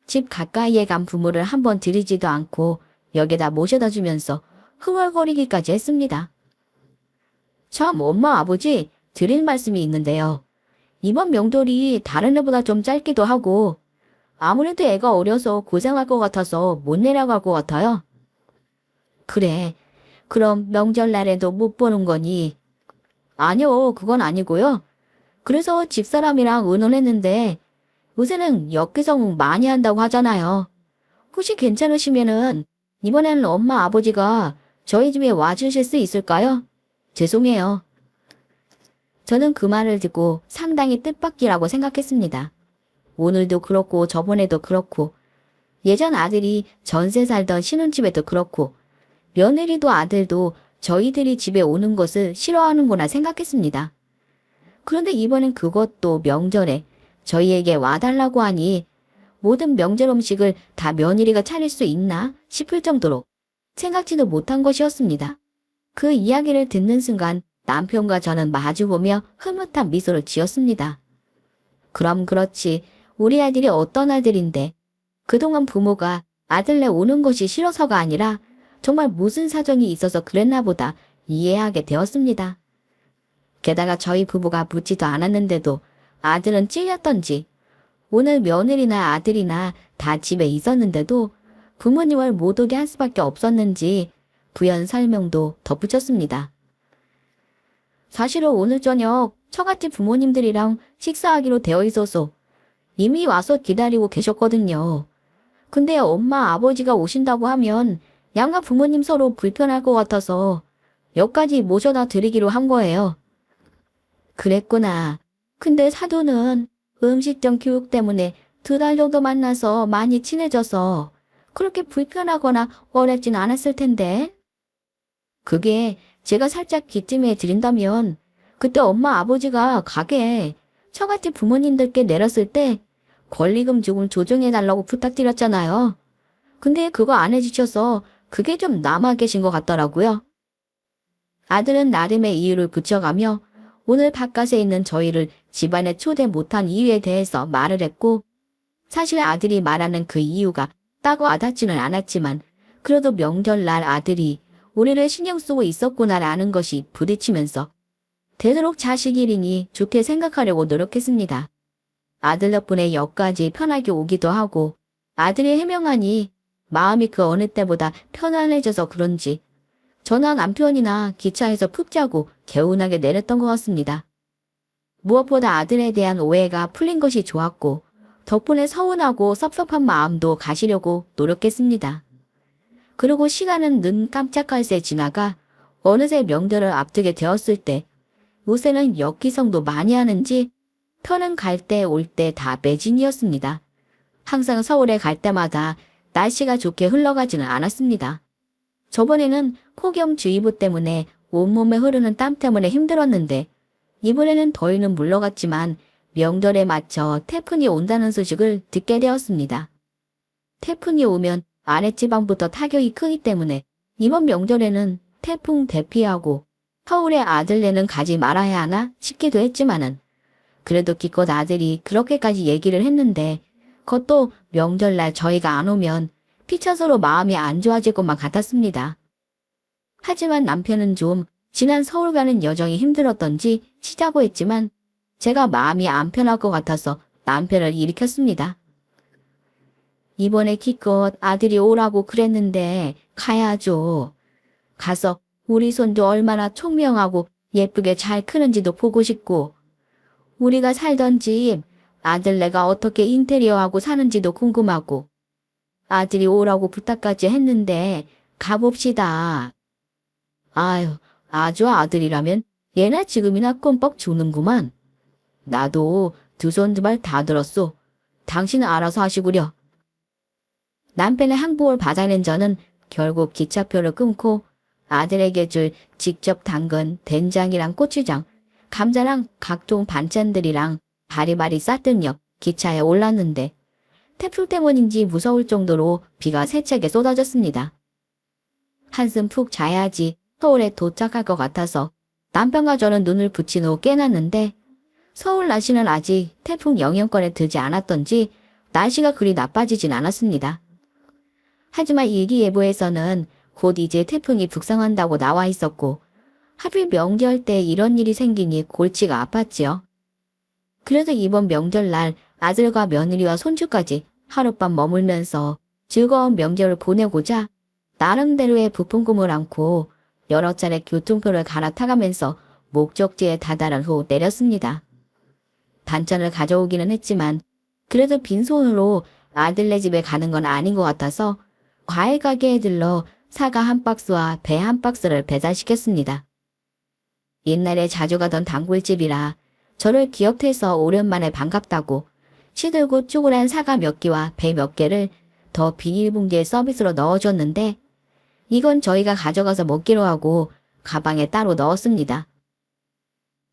집 가까이에 간 부모를 한번 들이지도 않고 역에다 모셔다 주면서 흥얼거리기까지 했습니다. 참 엄마 아버지 드릴 말씀이 있는데요. 이번 명절이 다른 해보다 좀 짧기도 하고 아무래도 애가 어려서 고생할 것 같아서 못 내려갈 것 같아요. 그래, 그럼 명절날에도 못 보는 거니? 아니요, 그건 아니고요. 그래서 집사람이랑 의논했는데 요새는 역기성 많이 한다고 하잖아요. 혹시 괜찮으시면은 이번에는 엄마 아버지가 저희 집에 와주실 수 있을까요? 죄송해요. 저는 그 말을 듣고 상당히 뜻밖이라고 생각했습니다. 오늘도 그렇고 저번에도 그렇고 예전 아들이 전세 살던 신혼집에도 그렇고 며느리도 아들도 저희들이 집에 오는 것을 싫어하는구나 생각했습니다. 그런데 이번엔 그것도 명절에 저희에게 와달라고 하니 모든 명절 음식을 다 며느리가 차릴 수 있나 싶을 정도로 생각지도 못한 것이었습니다. 그 이야기를 듣는 순간 남편과 저는 마주보며 흐뭇한 미소를 지었습니다. 그럼 그렇지 우리 아들이 어떤 아들인데 그동안 부모가 아들네 오는 것이 싫어서가 아니라 정말 무슨 사정이 있어서 그랬나 보다 이해하게 되었습니다. 게다가 저희 부부가 묻지도 않았는데도 아들은 찔렸던지 오늘 며느리나 아들이나 다 집에 있었는데도 부모님을 못 오게 할 수밖에 없었는지 부연 설명도 덧붙였습니다. 사실은 오늘 저녁 처갓집 부모님들이랑 식사하기로 되어 있어서 이미 와서 기다리고 계셨거든요. 근데 엄마 아버지가 오신다고 하면 양가 부모님 서로 불편할 것 같아서 여기까지 모셔다 드리기로 한 거예요. 그랬구나. 근데 사돈은 음식점 교육 때문에 2달 정도 만나서 많이 친해져서 그렇게 불편하거나 어렵진 않았을 텐데. 그게 제가 살짝 기침해 드린다면 그때 엄마 아버지가 가게에 처갓집 부모님들께 내렸을 때 권리금 조금 조정해달라고 부탁드렸잖아요. 근데 그거 안 해주셔서 그게 좀 남아 계신 것 같더라고요. 아들은 나름의 이유를 붙여가며 오늘 바깥에 있는 저희를 집안에 초대 못한 이유에 대해서 말을 했고, 사실 아들이 말하는 그 이유가 따고 와닿지는 않았지만 그래도 명절날 아들이 우리를 신경 쓰고 있었구나라는 것이 부딪히면서 되도록 자식 일이니 좋게 생각하려고 노력했습니다. 아들 덕분에 역까지 편하게 오기도 하고 아들이 해명하니 마음이 그 어느 때보다 편안해져서 그런지 저나 남편이나 기차에서 푹 자고 개운하게 내렸던 것 같습니다. 무엇보다 아들에 대한 오해가 풀린 것이 좋았고 덕분에 서운하고 섭섭한 마음도 가시려고 노력했습니다. 그리고 시간은 눈 깜짝할 새 지나가 어느새 명절을 앞두게 되었을 때 요새는 역기성도 많이 하는지 편은 갈 때 올 때 다 매진이었습니다. 항상 서울에 갈 때마다 날씨가 좋게 흘러가지는 않았습니다. 저번에는 폭염주의보 때문에 온몸에 흐르는 땀 때문에 힘들었는데 이번에는 더위는 물러갔지만 명절에 맞춰 태풍이 온다는 소식을 듣게 되었습니다. 태풍이 오면 아랫지방부터 타격이 크기 때문에 이번 명절에는 태풍 대피하고 서울에 아들네는 가지 말아야 하나 싶기도 했지만은 그래도 기껏 아들이 그렇게까지 얘기를 했는데 그것도 명절날 저희가 안 오면 피차서로 마음이 안 좋아질 것만 같았습니다. 하지만 남편은 좀 지난 서울 가는 여정이 힘들었던지 쉬자고 했지만 제가 마음이 안 편할 것 같아서 남편을 일으켰습니다. 이번에 기껏 아들이 오라고 그랬는데 가야죠. 가서 우리 손주 얼마나 총명하고 예쁘게 잘 크는지도 보고 싶고 우리가 살던 집 아들네가 어떻게 인테리어하고 사는지도 궁금하고 아들이 오라고 부탁까지 했는데 가봅시다. 아유, 아주 아들이라면 예나 지금이나 껌뻑 주는구만. 나도 두 손 두 발 다 들었소. 당신은 알아서 하시구려. 남편의 항복을 받아낸 저는 결국 기차표를 끊고 아들에게 줄 직접 담근 된장이랑 고추장, 감자랑 각종 반찬들이랑 바리바리 쌌던 기차에 올랐는데 태풍 때문인지 무서울 정도로 비가 세차게 쏟아졌습니다. 한숨 푹 자야지 서울에 도착할 것 같아서 남편과 저는 눈을 붙인 후 깨났는데 서울 날씨는 아직 태풍 영향권에 들지 않았던지 날씨가 그리 나빠지진 않았습니다. 하지만 일기예보에서는 곧 이제 태풍이 북상한다고 나와 있었고 하필 명절 때 이런 일이 생기니 골치가 아팠지요. 그래서 이번 명절날 아들과 며느리와 손주까지 하룻밤 머물면서 즐거운 명절을 보내고자 나름대로의 부푼 꿈을 안고 여러 차례 교통표를 갈아타가면서 목적지에 다다른 후 내렸습니다. 반찬을 가져오기는 했지만 그래도 빈손으로 아들네 집에 가는 건 아닌 것 같아서 과일 가게에 들러 사과 한 박스와 배 한 박스를 배달시켰습니다. 옛날에 자주 가던 단골집이라 저를 기억해서 오랜만에 반갑다고 시들고 쪼그란 사과 몇 개와 배 몇 개를 더 비닐봉지에 서비스로 넣어줬는데 이건 저희가 가져가서 먹기로 하고 가방에 따로 넣었습니다.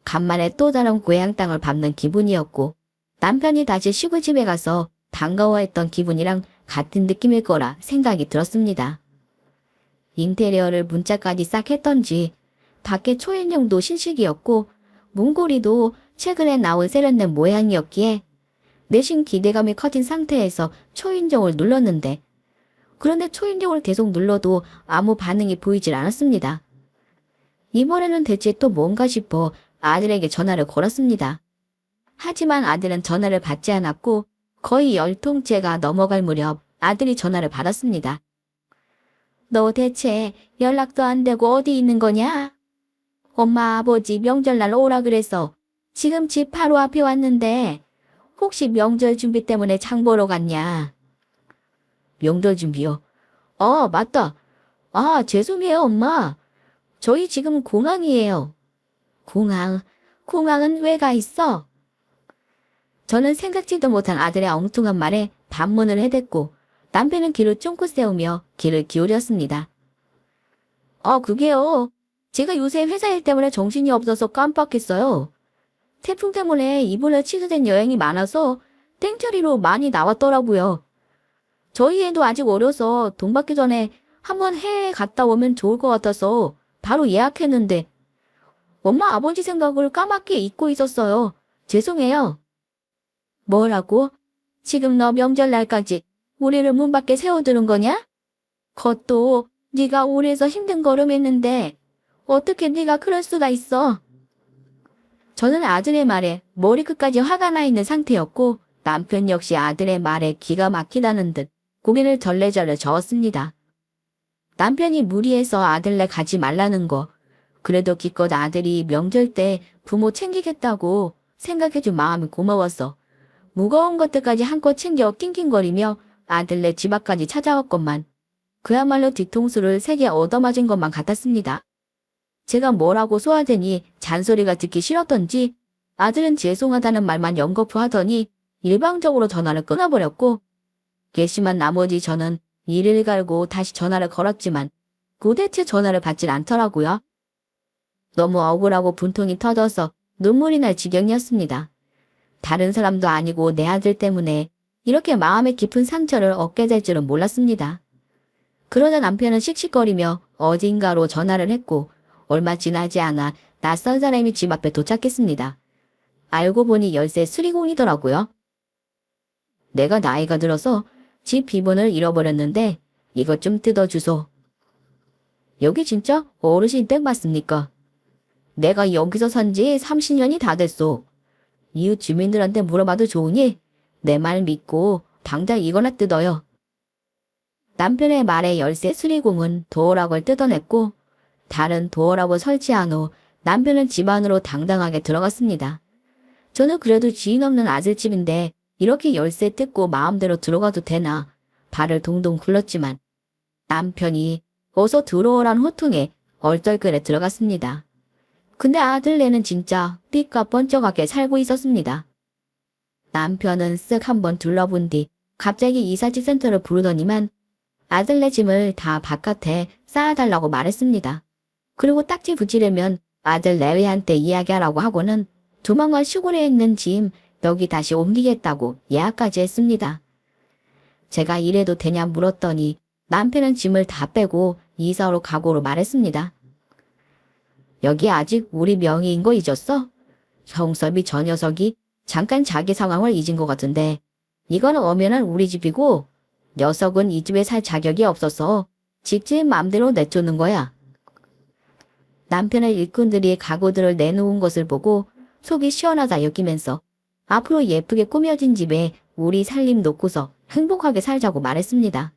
간만에 또 다른 고향 땅을 밟는 기분이었고 남편이 다시 시골집에 가서 반가워했던 기분이랑 같은 느낌일 거라 생각이 들었습니다. 인테리어를 문짝까지 싹 했던지 밖에 초인종도 신식이었고 문고리도 최근에 나온 세련된 모양이었기에 내심 기대감이 커진 상태에서 초인종을 눌렀는데 그런데 초인종을 계속 눌러도 아무 반응이 보이질 않았습니다. 이번에는 대체 또 뭔가 싶어 아들에게 전화를 걸었습니다. 하지만 아들은 전화를 받지 않았고 거의 10통째가 넘어갈 무렵 아들이 전화를 받았습니다. 너 대체 연락도 안 되고 어디 있는 거냐? 엄마 아버지 명절날 오라 그래서 지금 집 바로 앞에 왔는데 혹시 명절 준비 때문에 장 보러 갔냐? 명절 준비요? 맞다. 죄송해요 엄마. 저희 지금 공항이에요. 공항은 왜 가 있어? 저는 생각지도 못한 아들의 엉뚱한 말에 반문을 해댔고 남편은 귀를 쫑긋 세우며 귀를 기울였습니다. 그게요. 제가 요새 회사 일 때문에 정신이 없어서 깜빡했어요. 태풍 때문에 이번에 취소된 여행이 많아서 땡처리로 많이 나왔더라고요. 저희 애도 아직 어려서 돈 받기 전에 한번 해외에 갔다 오면 좋을 것 같아서 바로 예약했는데 엄마 아버지 생각을 까맣게 잊고 있었어요. 죄송해요. 뭐라고? 지금 너 명절날까지 우리를 문 밖에 세워두는 거냐? 그것도 네가 오래서 힘든 걸음했는데 어떻게 네가 그럴 수가 있어? 저는 아들의 말에 머리끝까지 화가 나 있는 상태였고 남편 역시 아들의 말에 기가 막히다는 듯 고개를 절레절레 저었습니다. 남편이 무리해서 아들네 가지 말라는 거, 그래도 기껏 아들이 명절 때 부모 챙기겠다고 생각해준 마음이 고마워서 무거운 것들까지 한껏 챙겨 낑낑거리며 아들네 집 앞까지 찾아왔건만 그야말로 뒤통수를 3개 얻어맞은 것만 같았습니다. 제가 뭐라고 소화되니 잔소리가 듣기 싫었던지 아들은 죄송하다는 말만 연거푸 하더니 일방적으로 전화를 끊어버렸고 괘씸한 나머지 저는 이를 갈고 다시 전화를 걸었지만 도대체 전화를 받질 않더라고요. 너무 억울하고 분통이 터져서 눈물이 날 지경이었습니다. 다른 사람도 아니고 내 아들 때문에 이렇게 마음에 깊은 상처를 얻게 될 줄은 몰랐습니다. 그러자 남편은 씩씩거리며 어딘가로 전화를 했고 얼마 지나지 않아 낯선 사람이 집 앞에 도착했습니다. 알고 보니 열쇠 수리공이더라고요. 내가 나이가 들어서 집 비번을 잃어버렸는데 이것 좀 뜯어주소. 여기 진짜 어르신 댁 맞습니까? 내가 여기서 산 지 30년이 다 됐소. 이웃 주민들한테 물어봐도 좋으니 내 말 믿고 당장 이거나 뜯어요. 남편의 말에 열쇠 수리공은 도어락을 뜯어냈고 다른 도어락을 설치한 후 남편은 집 안으로 당당하게 들어갔습니다. 저는 그래도 지인 없는 아들집인데 이렇게 열쇠 뜯고 마음대로 들어가도 되나 발을 동동 굴렀지만 남편이 어서 들어오란 호통에 얼떨결에 들어갔습니다. 근데 아들네는 진짜 삐까 번쩍하게 살고 있었습니다. 남편은 쓱 한번 둘러본 뒤 갑자기 이삿짐 센터를 부르더니만 아들네 짐을 다 바깥에 쌓아달라고 말했습니다. 그리고 딱지 붙이려면 아들 내외한테 이야기하라고 하고는 조만간 시골에 있는 짐 여기 다시 옮기겠다고 예약까지 했습니다. 제가 이래도 되냐 물었더니 남편은 짐을 다 빼고 이사로 가고로 말했습니다. 여기 아직 우리 명의인 거 잊었어? 형섭이 저 녀석이 잠깐 자기 상황을 잊은 것 같은데 이건 엄연한 우리 집이고 녀석은 이 집에 살 자격이 없어서 직접 맘대로 내쫓는 거야. 남편의 일꾼들이 가구들을 내놓은 것을 보고 속이 시원하다 여기면서 앞으로 예쁘게 꾸며진 집에 우리 살림 놓고서 행복하게 살자고 말했습니다.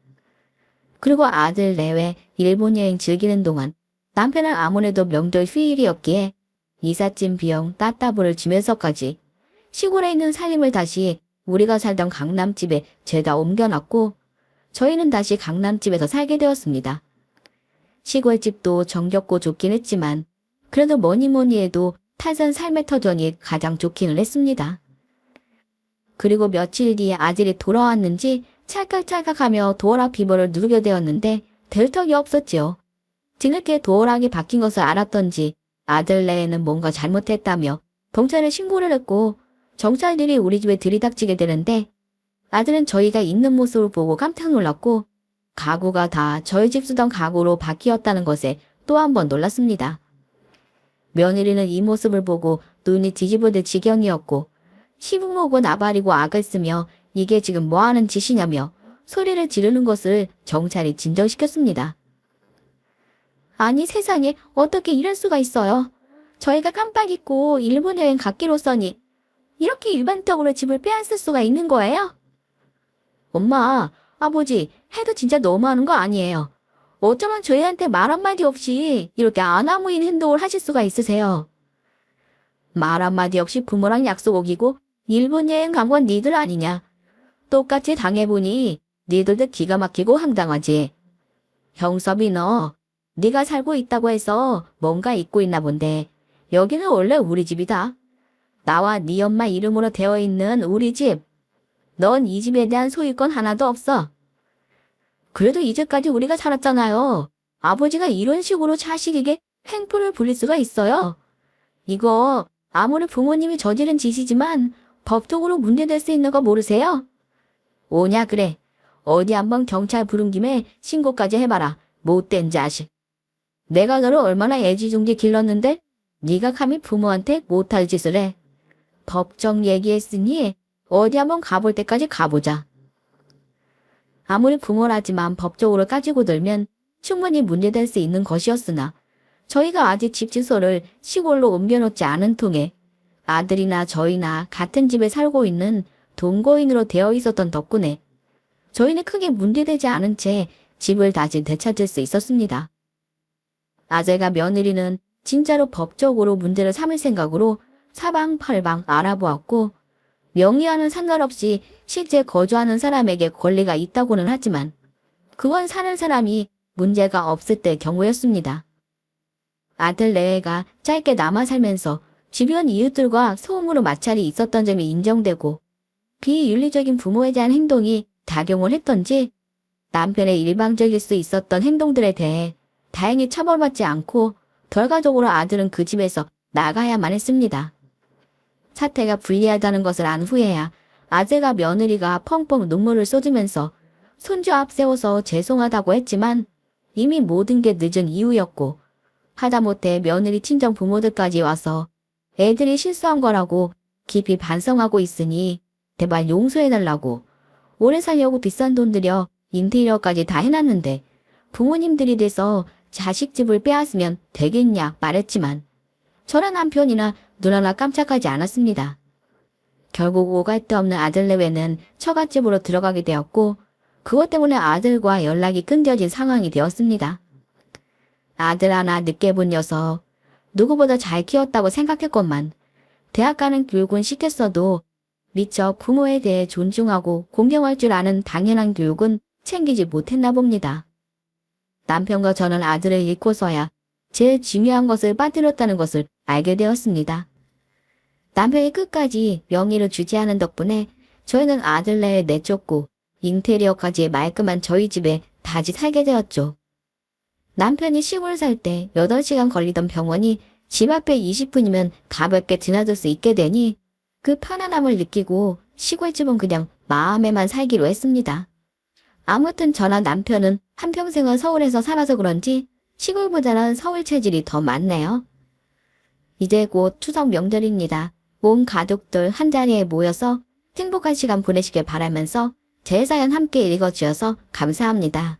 그리고 아들 내외 일본 여행 즐기는 동안 남편은 아무래도 명절 휴일이었기에 이삿짐 비용 따따블을 지면서까지 시골에 있는 살림을 다시 우리가 살던 강남집에 죄다 옮겨놨고 저희는 다시 강남집에서 살게 되었습니다. 시골집도 정겹고 좋긴 했지만 그래도 뭐니 해도 탄산 삶의 터전이 가장 좋기는 했습니다. 그리고 며칠 뒤에 아들이 돌아왔는지 찰칵찰칵하며 도어락 비번을 누르게 되었는데 될 턱이 없었지요. 뒤늦게 도어락이 바뀐 것을 알았던지 아들네에는 뭔가 잘못했다며 경찰에 신고를 했고 경찰들이 우리 집에 들이닥치게 되는데 아들은 저희가 있는 모습을 보고 깜짝 놀랐고 가구가 다 저희 집 쓰던 가구로 바뀌었다는 것에 또 한 번 놀랐습니다. 며느리는 이 모습을 보고 눈이 뒤집어질 지경이었고 시부모고 나발이고 악을 쓰며 이게 지금 뭐하는 짓이냐며 소리를 지르는 것을 경찰이 진정시켰습니다. 아니 세상에 어떻게 이럴 수가 있어요. 저희가 깜빡 잊고 일본 여행 갔기로 써니 이렇게 일반적으로 집을 빼앗을 수가 있는 거예요? 엄마, 아버지, 해도 진짜 너무하는 거 아니에요. 어쩌면 저희한테 말 한마디 없이 이렇게 아나무인 행동을 하실 수가 있으세요. 말 한마디 없이 부모랑 약속 어기고 일본 여행 간 건 니들 아니냐. 똑같이 당해보니 니들도 기가 막히고 황당하지. 형섭이 너, 네가 살고 있다고 해서 뭔가 잊고 있나 본데 여기는 원래 우리 집이다. 나와 네 엄마 이름으로 되어 있는 우리 집. 넌 이 집에 대한 소유권 하나도 없어. 그래도 이제까지 우리가 살았잖아요. 아버지가 이런 식으로 자식에게 횡포를 부릴 수가 있어요. 이거 아무리 부모님이 저지른 짓이지만 법적으로 문제될 수 있는 거 모르세요? 오냐 그래. 어디 한번 경찰 부른 김에 신고까지 해봐라. 못된 자식. 내가 너를 얼마나 애지중지 길렀는데 네가 감히 부모한테 못할 짓을 해. 법정 얘기했으니 어디 한번 가볼 때까지 가보자. 아무리 부모라지만 법적으로 따지고 들면 충분히 문제될 수 있는 것이었으나 저희가 아직 집 주소를 시골로 옮겨놓지 않은 통에 아들이나 저희나 같은 집에 살고 있는 동거인으로 되어 있었던 덕분에 저희는 크게 문제되지 않은 채 집을 다시 되찾을 수 있었습니다. 아재가 며느리는 진짜로 법적으로 문제를 삼을 생각으로 사방팔방 알아보았고 명의와는 상관없이 실제 거주하는 사람에게 권리가 있다고는 하지만 그건 사는 사람이 문제가 없을 때 경우였습니다. 아들 내외가 짧게 남아 살면서 주변 이웃들과 소음으로 마찰이 있었던 점이 인정되고 비윤리적인 부모에 대한 행동이 작용을 했던지 남편의 일방적일 수 있었던 행동들에 대해 다행히 처벌받지 않고 결과적으로 아들은 그 집에서 나가야만 했습니다. 사태가 불리하다는 것을 안 후에야 아재가 며느리가 펑펑 눈물을 쏟으면서 손주 앞세워서 죄송하다고 했지만 이미 모든 게 늦은 이유였고 하다못해 며느리 친정 부모들까지 와서 애들이 실수한 거라고 깊이 반성하고 있으니 제발 용서해달라고 오래 살려고 비싼 돈 들여 인테리어까지 다 해놨는데 부모님들이 돼서 자식 집을 빼앗으면 되겠냐 말했지만 저런 남편이나 누나나 깜짝하지 않았습니다. 결국 오갈 데 없는 아들 내외는 처갓집으로 들어가게 되었고 그것 때문에 아들과 연락이 끊겨진 상황이 되었습니다. 아들 하나 늦게 본 녀석 누구보다 잘 키웠다고 생각했건만 대학 가는 교육은 시켰어도 미처 부모에 대해 존중하고 공경할 줄 아는 당연한 교육은 챙기지 못했나 봅니다. 남편과 저는 아들을 잃고서야 제일 중요한 것을 빠뜨렸다는 것을 알게 되었습니다. 남편이 끝까지 명의를 주지하는 덕분에 저희는 아들 내에 내쫓고 인테리어까지 말끔한 저희 집에 다시 살게 되었죠. 남편이 시골 살 때 8시간 걸리던 병원이 집 앞에 20분이면 가볍게 드나들 수 있게 되니 그 편안함을 느끼고 시골집은 그냥 마음에만 살기로 했습니다. 아무튼 저나 남편은 한평생을 서울에서 살아서 그런지 시골보다는 서울 체질이 더 많네요. 이제 곧 추석 명절입니다. 온 가족들 한자리에 모여서 행복한 시간 보내시길 바라면서 제 사연 함께 읽어주셔서 감사합니다.